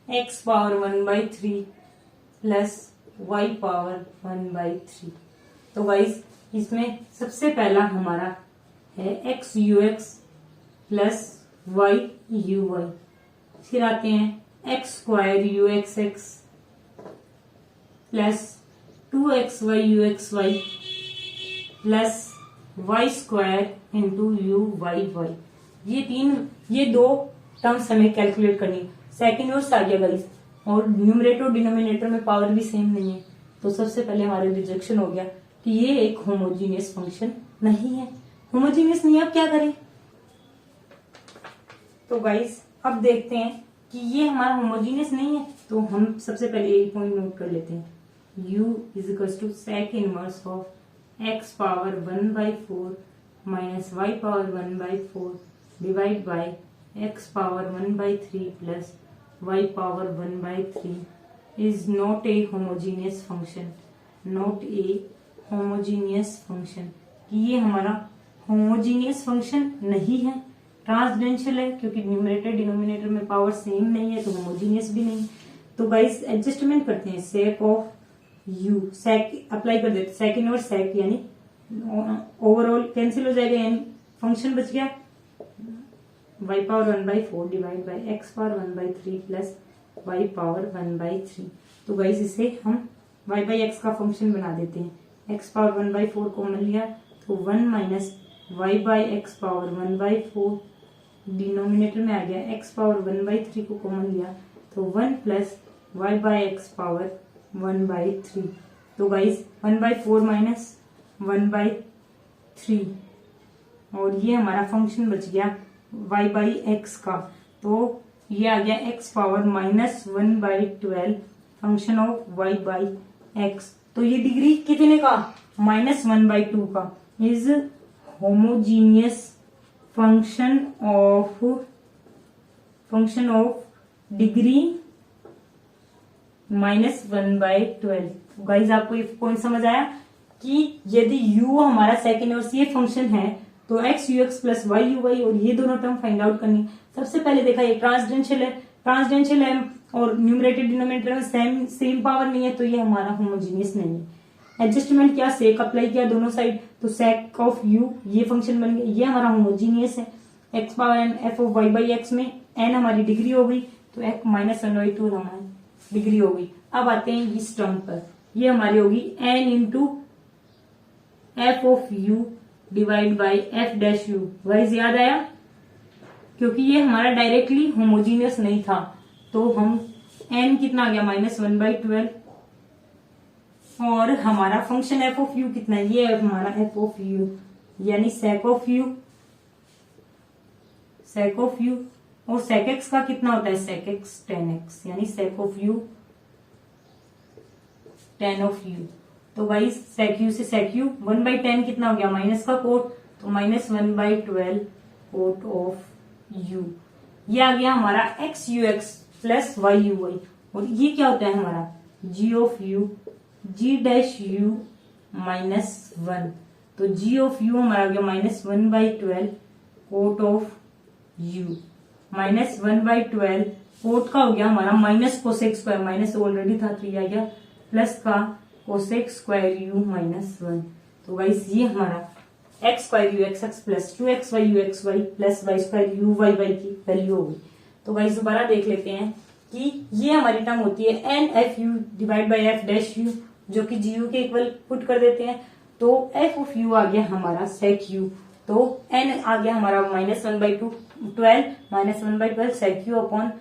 x power 1/3 plus y power 1/3। तो गाइस इसमें सबसे पहला हमारा है x u x plus y u y, फिर आते हैं x square u x x plus 2xy u x y plus y square into u y y. ये दो टर्म्स हमें कैलकुलेट करनी। सेकंड वर्स आ गया गाइस, और न्यूमरेटर और डिनोमिनेटर में पावर भी सेम नहीं है, तो सबसे पहले हमारा रिजेक्शन हो गया कि ये एक होमोजीनियस फंक्शन नहीं है। होमोजीनियस नहीं, अब क्या करें? तो गाइस अब देखते हैं कि ये हमारा होमोजीनियस नहीं है, तो हम सबसे पहले एक पॉइंट नोट कर लेते हैं। u is equal to sec inverse of x power 1/4 minus y power 1/4 divide by x power 1/3 plus y power 1/3 is not a homogeneous function. Not a homogeneous function, कि ये हमारा होमोजीनियस फंक्शन नहीं है, ट्रांसडेंशियल है, क्योंकि न्यूमरेटर डिनोमिनेटर में power same नहीं है, तो होमोजीनियस भी नहीं। तो गाइस एडजस्टमेंट करते हैं, sec of u, sec apply कर देते, सेक इनवर्स सेक यानी ओवरऑल कैंसिल हो जाएगा, यानी फंक्शन बच गया y power 1/4 divide by x power 1/3 plus y power 1/3। तो गाइस इसे हम y बाई एक्स का फंक्शन बना देते हैं। x पावर 1/4 कॉमन लिया तो 1 minus y by x power 1/4 denominator में आ गया, x पावर 1/3 को कॉमन लिया तो 1 plus y by x power 1/3। तो गाइस 1/4 माइनस 1/3 और ये हमारा फंक्शन बच गया y बाई एक्स का, तो ये आ गया x power minus 1/12 function of y by x. तो ये डिग्री कितने का? -1/2 का is homogeneous function of degree -1/12। Guys आपको ये पॉइंट समझ आया कि यदि u हमारा सेकंड और ये फंक्शन है तो x ux plus y uy और ये दोनों टर्म फाइंड आउट करनी। सबसे पहले देखा ये ट्रांसडेंशियल है और न्यूमरेटर डिनोमिनेटर में सेम पावर नहीं है, तो ये हमारा होमोजीनियस नहीं है। एडजस्टमेंट किया, सेक अप्लाई किया दोनों साइड, तो सेक ऑफ u ये फंक्शन बन गया, ये हमारा होमोजीनियस है। x power n f of y by x में n हमारी डिग्री हो गई, तो x -1/2 हमारी डिग्री हो गई। अब आते हैं इस टर्म पर, ये हमारी होगी n into F of u divide by F dash you. Wise याद आया, क्योंकि ये हमारा डायरेक्टली होमोजीनियस नहीं था, तो हम n कितना आ गया -1/12 और हमारा फंक्शन f ऑफ u कितना है? ये है हमारा f ऑफ u यानी सेक ऑफ u और सेक x का कितना होता है? सेक x tan x यानी sake of u tan of u। तो भाई सेक u से सेक u 1/10 कितना हो गया? माइनस का कोट, तो -1/12 कोट ऑफ u। ये आ गया हमारा x ux plus y uy और ये क्या होता है हमारा? g of u g dash u -1। तो g ऑफ u हमारा आ गया -1/12 कोट ऑफ u। -1/12 कोट का हो गया हमारा minus cosec square, minus already था तो ये आ गया प्लस का कोसेक स्क्वायर u -1। तो गाइस ये हमारा x square u x plus 2xy u xy plus y square u y y की वैल्यू होगी। तो गाइस दोबारा देख लेते हैं कि ये हमारी टर्म होती है n f u divide by f dash u, जो किgu के इक्वल पुट कर देते हैं। तो f ऑफ u आ गया हमारा सेक u, तो n आ गया हमारा -1/12 -1/12 सेक u अपॉन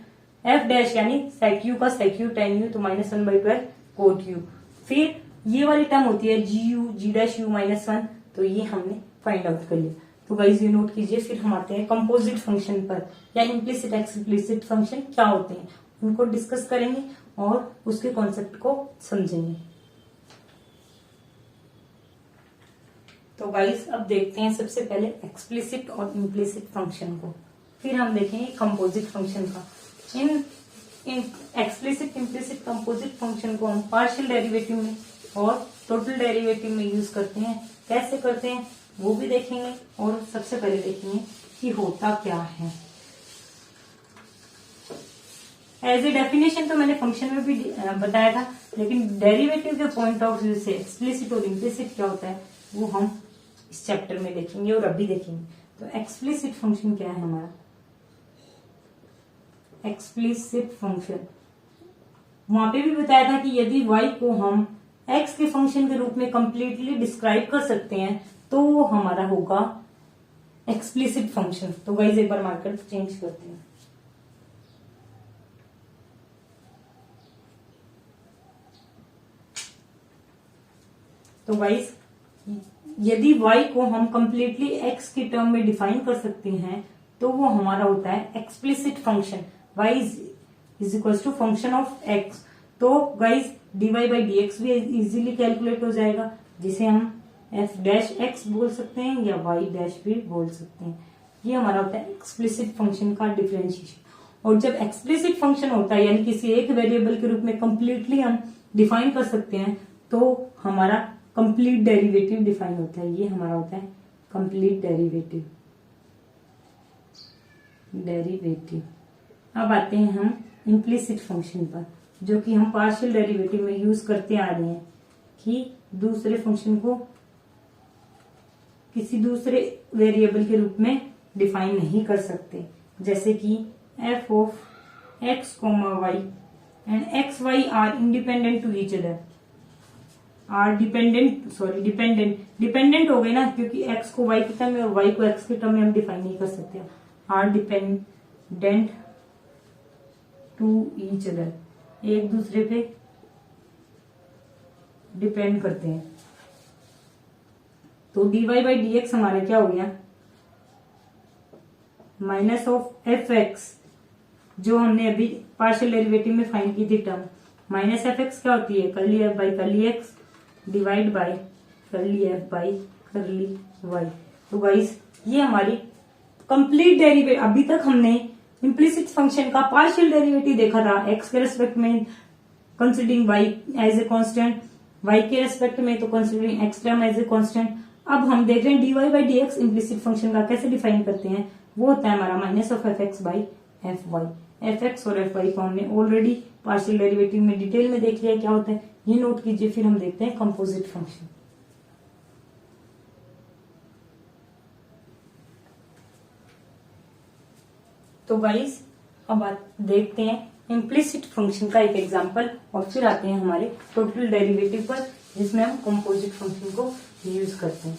f डैश यानी सेक u का सेक u tan u, तो -1/12 कोट u। फिर ये वाली टर्म होती है gu g डैश u -1, तो ये हमने फाइंड आउट कर लिया। तो गाइस ये नोट कीजिए। फिर हम आते हैं कंपोजिट फंक्शन पर, या इम्प्लिसिट एक्सप्लिसिट फंक्शन क्या होते हैं उनको डिस्कस करेंगे और उसके कॉन्सेप्ट को समझेंगे। तो गाइस अब देखते हैं सबसे पहले एक्सप्लिसिट और इम्प्लिसिट फंक्शन को, फिर हम देखेंगे कंपोजिट फंक्शन का। इन एक्सप्लिसिट इम्प्लिसिट कंपोजिट फंक्शन को हम पार्शियल डेरिवेटिव में और टोटल डेरिवेटिव में यूज करते हैं। कैसे करते हैं वो भी देखेंगे और सबसे पहले देखेंगे कि होता क्या है। एज ए डेफिनेशन तो मैंने फंक्शन में भी बताया था, लेकिन डेरिवेटिव के पॉइंट ऑफ व्यू से एक्सप्लिसिट और इम्प्लिसिट क्या होता है वो हम इस चैप्टर में देखेंगे और अभी देखेंगे। तो एक्सप्लिसिट फंक्शन क्या है हमारा? एक्सप्लिसिट फंक्शन वहां पे भी बताया था कि यदि y को हम x के फंक्शन के रूप में कंप्लीटली डिस्क्राइब कर सकते हैं तो वो हमारा होगा एक्सप्लिसिट फंक्शन। तो गाइस एक बार मार्कर चेंज करते हैं। तो गाइस यदि y को हम कंप्लीटली x की टर्म में डिफाइन कर सकते हैं तो वो हमारा होता है explicit function. y is equal to function of x। तो guys dy by d x भी इजीली कैलकुलेट हो जाएगा, जिसे हम f डैश x बोल सकते हैं या y डैश भी बोल सकते हैं। ये हमारा होता है एक्सप्लिसिट फंक्शन का डिफरेंशिएशन। और जब एक्सप्लिसिट फंक्शन होता है यानी किसी एक वेरिएबल के रूप में कंप्लीटली हम डिफाइन कर सकते हैं तो हमारा कंप्लीट डेरिवेटिव डिफाइन होता है। ये हमारा होता है कंप्लीट डेरिवेटिव। अब आते हैं हम इम्प्लिसिट फंक्शन पर, जो कि हम पार्शियल डेरिवेटिव में यूज करते आ रहे हैं कि दूसरे फंक्शन को किसी दूसरे वेरिएबल के रूप में डिफाइन नहीं कर सकते। जैसे कि f of x, y and x y are independent to each other. Are dependent हो गए ना, क्योंकि x को y के टर्म में और y को x के टर्म में हम डिफाइन नहीं कर सकते। Are dependent to each other, एक दूसरे पे डिपेंड करते हैं। तो dy बाई डी एक्स हमारा क्या हो गया, माइनस ऑफ एफ एक्स, जो हमने अभी पार्शियल डेरिवेटिव में फाइंड की थी टर्म, माइनस एफ एक्स क्या होती है, curly f by curly x divide by curly f by curly y. तो गाइस ये हमारी कंप्लीट डेरिवेटिव। अभी तक हमने इम्प्लिसिट फंक्शन का पार्शियल डेरिवेटिव देखा था एक्स के रेस्पेक्ट में considering y as a constant, y के रेस्पेक्ट में तो considering x term as a constant. अब हम देख रहे हैं dy by d x implicit function का कैसे डिफाइन करते हैं। वो होता है हमारा minus of f x by f y. F x और एफ वाई को हमने ऑलरेडी पार्शियल डेरिवेटिव में डिटेल में देख लिया क्या होता है, ये नोट कीजिए। फिर हम देखते हैं कंपोजिट फंक्शन। तो गाइस अब देखते हैं इम्प्लिसिट फंक्शन का एक एग्जांपल और फिर आते हैं हमारे टोटल डेरिवेटिव पर, जिसमें हम कंपोजिट फंक्शन को यूज करते हैं।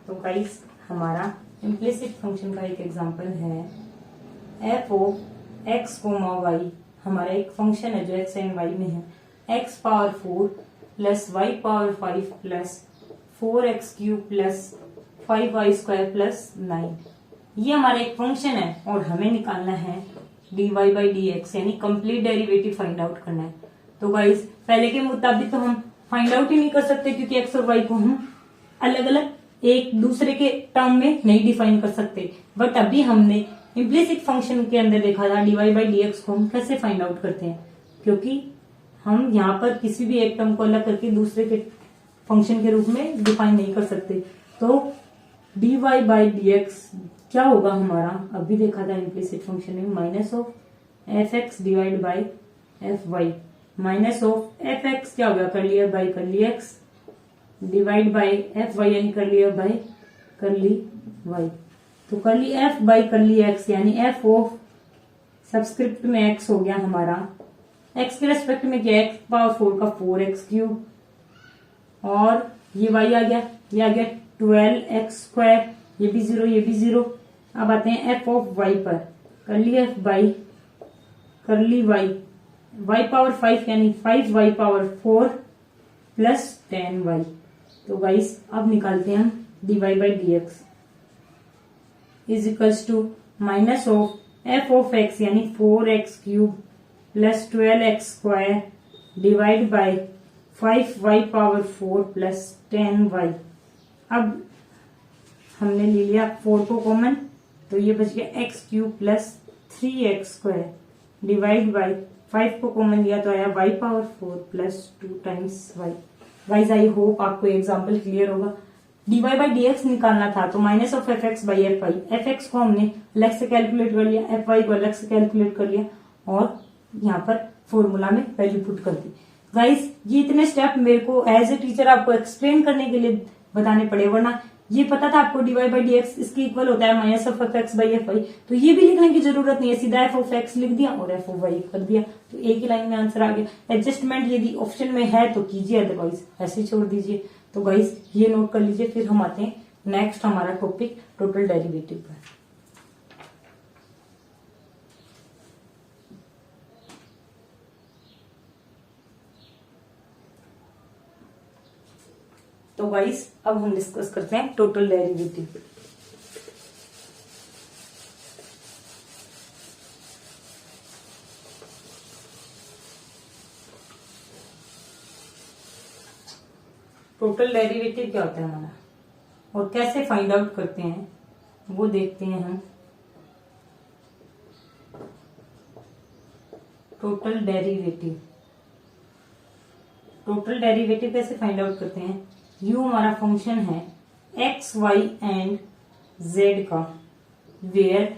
तो गाइस हमारा इम्प्लिसिट फंक्शन का एक एग्जांपल है f of x comma y. हमारा एक फंक्शन है जो एक्स एंड वाई में है, x power 4 plus y power 5 plus 4x cube plus 5y² plus 9। ये हमारा एक फंक्शन है और हमें निकालना है dy बाई डी एक्स, यानी कंप्लीट डेरिवेटिव फाइंड आउट करना है। तो गाइस पहले के मुताबिक तो हम फाइंड आउट ही नहीं कर सकते, क्योंकि x और y को हम अलग अलग एक दूसरे के टर्म में नहीं डिफाइन कर सकते। बट अभी हमने इम्प्लिसिट फंक्शन के अंदर देखा था dy बाई डी एक्स को हम कैसे फाइंड आउट करते हैं, क्योंकि हम यहाँ पर किसी भी एक टर्म को अलग करके दूसरे के फंक्शन के रूप में डिफाइन नहीं कर सकते। तो dy बाई डी एक्स क्या होगा हमारा, अभी देखा था इम्प्लिसिट फंक्शन में, minus of f x divide by f y, minus of f x क्या होगा, कर लिया बाई कर ली x divide by f y, यानी कर लिया बाई कर ली वाई। तो कर ली एफ बाई कर ली एक्स, यानी एफ ऑफ सबस्क्रिप्ट में एक्स हो गया हमारा, एक्स के रेस्पेक्ट में क्या, एक्स पावर 4 का 4x क्यूब, और ये y आ गया, ये आ गया 12x², ये भी 0 ये भी 0। अब आते हैं f ऑफ y पर, कर ली f बाई कर ली y, y पावर 5 यानी 5y पावर 4 प्लस 10y। तो गाइस अब निकालते हैं हम dy by d x is equals to minus of f of x यानी 4x cube plus 12x² divide by 5y power 4 plus 10y। अब हमने ले लिया 4 को कॉमन, तो ये बच गया x cube plus 3x² divide by 5 को कॉमन लिया तो आया y power 4 plus 2 times y। Guys I hope आपको एग्जांपल क्लियर होगा। dy बाई डी एक्स निकालना था तो minus of f x by f y, f x को हमने अलग से कैलकुलेट कर लिया, एफ वाई को अलग से कैलकुलेट कर लिया और यहाँ पर फॉर्मूला में वैल्यू पुट कर दी। गाइस ये इतने स्टेप मेरे को एज ए टीचर आपको एक्सप्लेन करने के लिए बताने पड़े, वरना ये पता था आपको dy बाई डी एक्स इसके इक्वल होता है minus of f x by f y, तो ये भी लिखने की जरूरत नहीं है, सीधा एफ ऑफ एक्स लिख दिया और एफ ऑफ वाई कर दिया, तो एक ही लाइन में आंसर आ गया। एडजस्टमेंट यदि ऑप्शन में है तो कीजिए, अदरवाइज ऐसे छोड़ दीजिए। तो गाइस ये नोट कर लीजिए। फिर हम आते हैं नेक्स्ट हमारा टॉपिक टोटल डेरिवेटिव पर। तो गाइस अब हम डिस्कस करते हैं टोटल डेरिवेटिव। टोटल डेरिवेटिव क्या होता है हमारा और कैसे फाइंड आउट करते हैं वो देखते हैं हम। टोटल डेरिवेटिव कैसे फाइंड आउट करते हैं। u हमारा फंक्शन है x, y एंड z का, where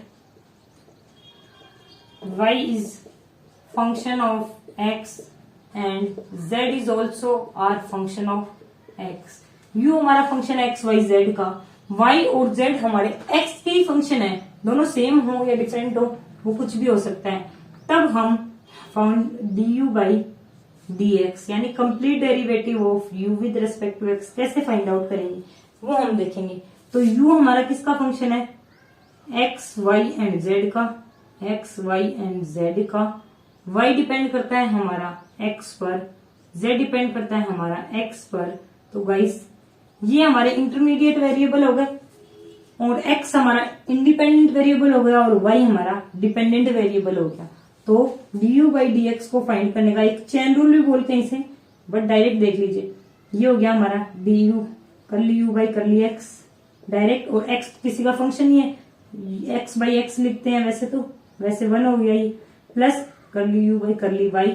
y is function of x and z is also are function of x। u हमारा फंक्शन है x, y, z का, y और z हमारे x के ही फंक्शन है, दोनों सेम हो या डिफरेंट हो वो कुछ भी हो सकता है। तब हम फाउंड du बाई dx यानी complete derivative of u with respect to x कैसे फाइंड आउट करेंगे वो हम देखेंगे। तो u हमारा किसका फंक्शन है, x, y एंड z का, x, y एंड z का। y डिपेंड करता है हमारा x पर, z डिपेंड करता है हमारा x पर। तो गाइस ये हमारे इंटरमीडिएट वेरिएबल हो गए और x हमारा इंडिपेंडेंट वेरिएबल हो गया और y हमारा डिपेंडेंट वेरिएबल हो गया। तो du बाई dx को फाइंड करने का एक चेन रूल भी बोलते हैं इसे, बट डायरेक्ट देख लीजिए। ये हो गया हमारा du करली u by curly x direct, और x किसी का फंक्शन ही है, x बाई x लिखते हैं वैसे तो, वैसे 1 हो गया ये, प्लस करली u बाई करली y,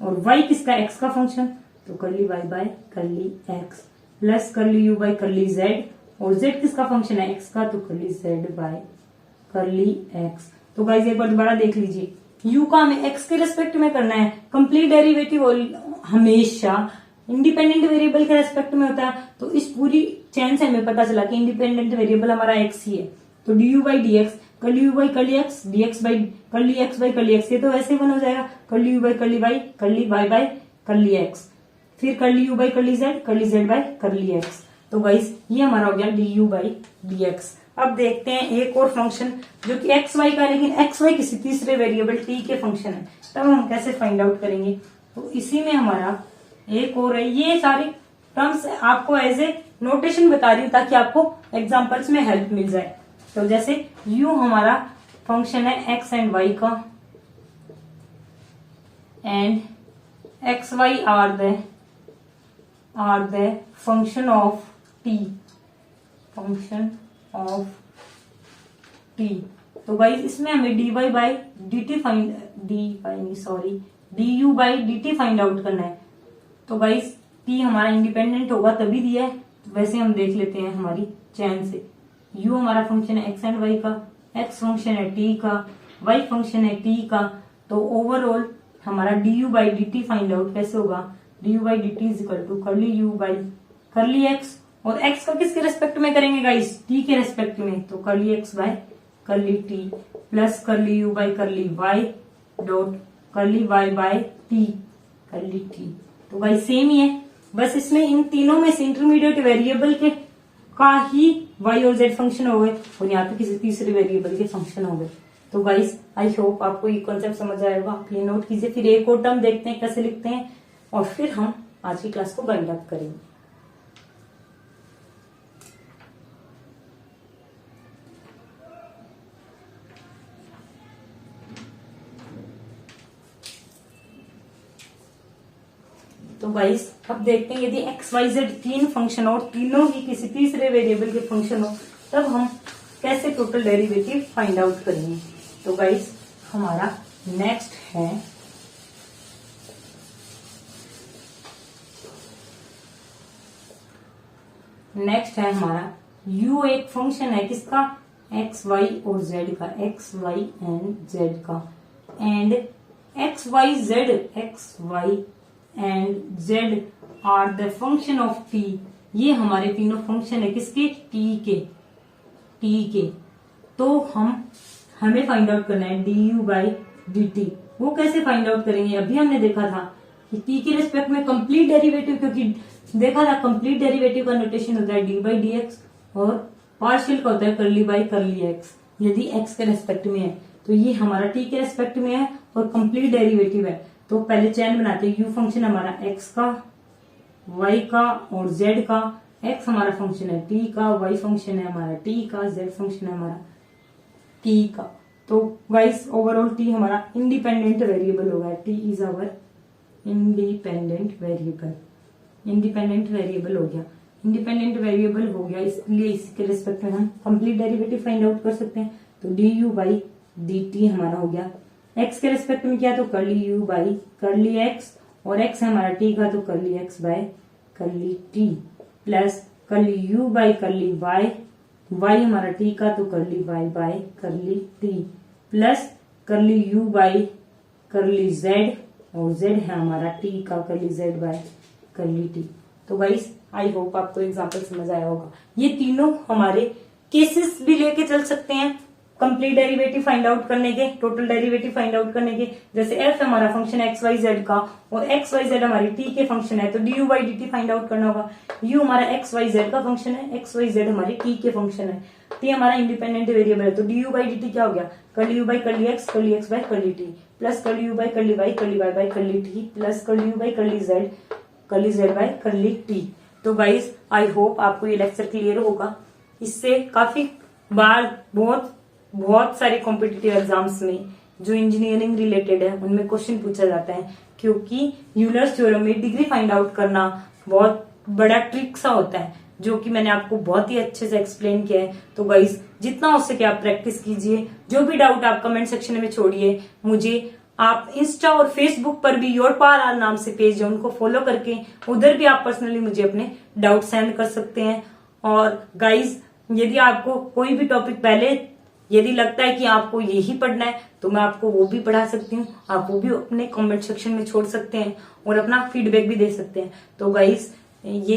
और y किसका x का फंक्शन तो करली y by curly x, plus करली u बाई करली z, और z किसका फंक्शन है x का तो करली z बाई करली x। तो गाइस एक बार दोबारा देख लीजिए, u का हमें x के रेस्पेक्ट में करना है। कंप्लीट डेरिवेटिव हमेशा इंडिपेंडेंट वेरिएबल के रेस्पेक्ट में होता है। तो इस पूरी चेन से हमें पता चला कि इंडिपेंडेंट वेरिएबल हमारा x ही है। तो du बाई dx करली u by curly x, dx by curly x by curly x, ये तो वैसे ही 1 हो जाएगा, करली u बाई करली y, करली y बाई करली x, फिर करली u बाई करली z बाई करली x। तो गाइस ये हमारा हो गया du बाई dx। अब देखते हैं एक और फंक्शन जो कि एक्स वाई का, लेकिन एक्स वाई किसी तीसरे वेरिएबल टी के फंक्शन है, तब हम कैसे फाइंड आउट करेंगे। तो इसी में हमारा एक और है, ये सारी टर्म्स आपको एज ए नोटेशन बता रही हूँ ताकि आपको एग्जांपल्स में हेल्प मिल जाए। तो जैसे u हमारा फंक्शन है एक्स एंड वाई का, and x y are the function of t, function of t. तो गाइस इसमें हमें dy by dt du by dt find out करना है। तो गाइस t हमारा इंडिपेंडेंट होगा तभी दिया है, वैसे हम देख लेते हैं हमारी चैन से। u हमारा फंक्शन है x एंड y का, x फंक्शन है t का, y फंक्शन है t का। तो ओवरऑल हमारा du by dt find out कैसे होगा, du by dt is equal to curly u by curly x, और x का किसके रेस्पेक्ट में करेंगे गाइस, t के रेस्पेक्ट में, तो करली x बाय करली t, प्लस करली u बाय करली y डॉट करली y बाय t करली t। तो गाइस सेम ही है, बस इसमें इन तीनों में से इंटरमीडिएट वेरिएबल के का ही y और z फंक्शन हो गए और यहाँ पे किसी तीसरे वेरिएबल के फंक्शन हो गए। तो गाइस आई होप आपको ये कॉन्सेप्ट समझ आएगा, आप ये नोट कीजिए। फिर एक और टर्म देखते हैं कैसे लिखते हैं और फिर हम आज की क्लास को वाइंड अप करेंगे। तो गाइस अब देखते हैं यदि एक्स वाई जेड तीन फंक्शन और तीनों ही किसी तीसरे वेरिएबल के फंक्शन हो तब हम कैसे टोटल डेरिवेटिव फाइंड आउट करेंगे। तो गाइस हमारा नेक्स्ट है हमारा u एक फंक्शन है किसका, एक्स वाई और जेड का, एक्स वाई एंड जेड का, and x y and z are the function of t. ये हमारे तीनों फंक्शन है किसके, टी के। तो हमें फाइंड आउट करना है du बाई dt। वो कैसे फाइंड आउट करेंगे, अभी हमने देखा था कि t के रेस्पेक्ट में कंप्लीट डेरिवेटिव, क्योंकि देखा था कंप्लीट डेरिवेटिव का नोटेशन होता है डी बाई डी एक्स और पार्शियल का होता है करली बाई करली एक्स यदि x के रेस्पेक्ट में है। तो ये हमारा t के रेस्पेक्ट में है और कंप्लीट डेरिवेटिव है। तो पहले चैन बनाते हैं, u फंक्शन हमारा x का, y का और z का, एक्स हमारा फंक्शन है टी का, वाई फंक्शन है हमारा टी का, जेड फंक्शन है हमारा टी का। तो गाइस ओवरऑल टी हमारा इंडिपेंडेंट वेरिएबल होगा। T is our independent variable. Independent variable हो गया। इंडिपेंडेंट वेरिएबल हो गया, इसलिए इसके रिस्पेक्ट में हम कंप्लीट डेरिवेटिव फाइंड आउट कर सकते हैं। तो d u by d t हमारा हो गया। एक्स के रिस्पेक्ट में क्या, तो curly u by curly x, और एक्स है हमारा टी का, तो curly x by curly t, plus curly u by curly y, y हमारा टी का, तो curly y by curly t, plus curly u by curly z, और z है हमारा टी का, curly z by curly t. तो guys I hope आपको example समझ आया होगा। ये तीनों हमारे केसेस भी लेके चल सकते हैं कंप्लीट डेरिवेटिव फाइंड आउट करने के, टोटल डेरिवेटिव फाइंड आउट करने के। जैसे एफ हमारा फंक्शन एक्स वाई जेड का, और एक्स वाई जेड हमारी टी के फंक्शन है, तो d u by d t find out करना होगा। यू हमारा एक्स वाई जेड का फंक्शन है, एक्स वाई जेड हमारी टी के फंक्शन है, टी हमारा इंडिपेंडेंट वेरिएबल है, तो d u by d t क्या हो गया, curly u by curly x by curly t, plus curly u by curly y by curly t, plus curly u by curly z by curly t. तो guys I hope आपको ये lecture clear होगा। इससे काफी बार बहुत सारे competitive exams में जो इंजीनियरिंग रिलेटेड है उनमें क्वेश्चन पूछा जाता है, क्योंकि यूलर्स थ्योरम में डिग्री फाइंड आउट करना बहुत बड़ा ट्रिक सा होता है, जो कि मैंने आपको बहुत ही अच्छे से एक्सप्लेन किया है। तो गाइस जितना हो सके आप प्रैक्टिस कीजिए। जो भी डाउट आप कमेंट सेक्शन में छोड़िए। मुझे आप इंस्टा और फेसबुक पर भी योर पावर आर नाम से पेज है, उनको फॉलो करके उधर भी आप पर्सनली मुझे अपने डाउट सेंड कर सकते हैं। और गाइज यदि आपको कोई भी टॉपिक पहले यदि लगता है कि आपको यही पढ़ना है, तो मैं आपको वो भी पढ़ा सकती हूँ। आप वो भी अपने कमेंट सेक्शन में छोड़ सकते हैं और अपना फीडबैक भी दे सकते हैं। तो गाइज ये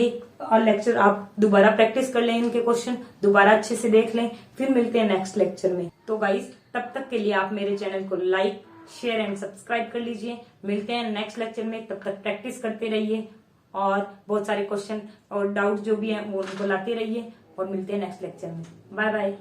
लेक्चर आप दोबारा प्रैक्टिस कर लें, इनके क्वेश्चन दोबारा अच्छे से देख लें, फिर मिलते हैं नेक्स्ट लेक्चर में। तो गाइज तब तक के लिए आप मेरे चैनल को लाइक शेयर एंड सब्सक्राइब कर लीजिए। मिलते हैं नेक्स्ट लेक्चर में, तब तक प्रैक्टिस करते रहिए और बहुत सारे क्वेश्चन और डाउट जो भी हैं वो उनको लाते रहिए, और मिलते हैं नेक्स्ट लेक्चर में। Bye bye.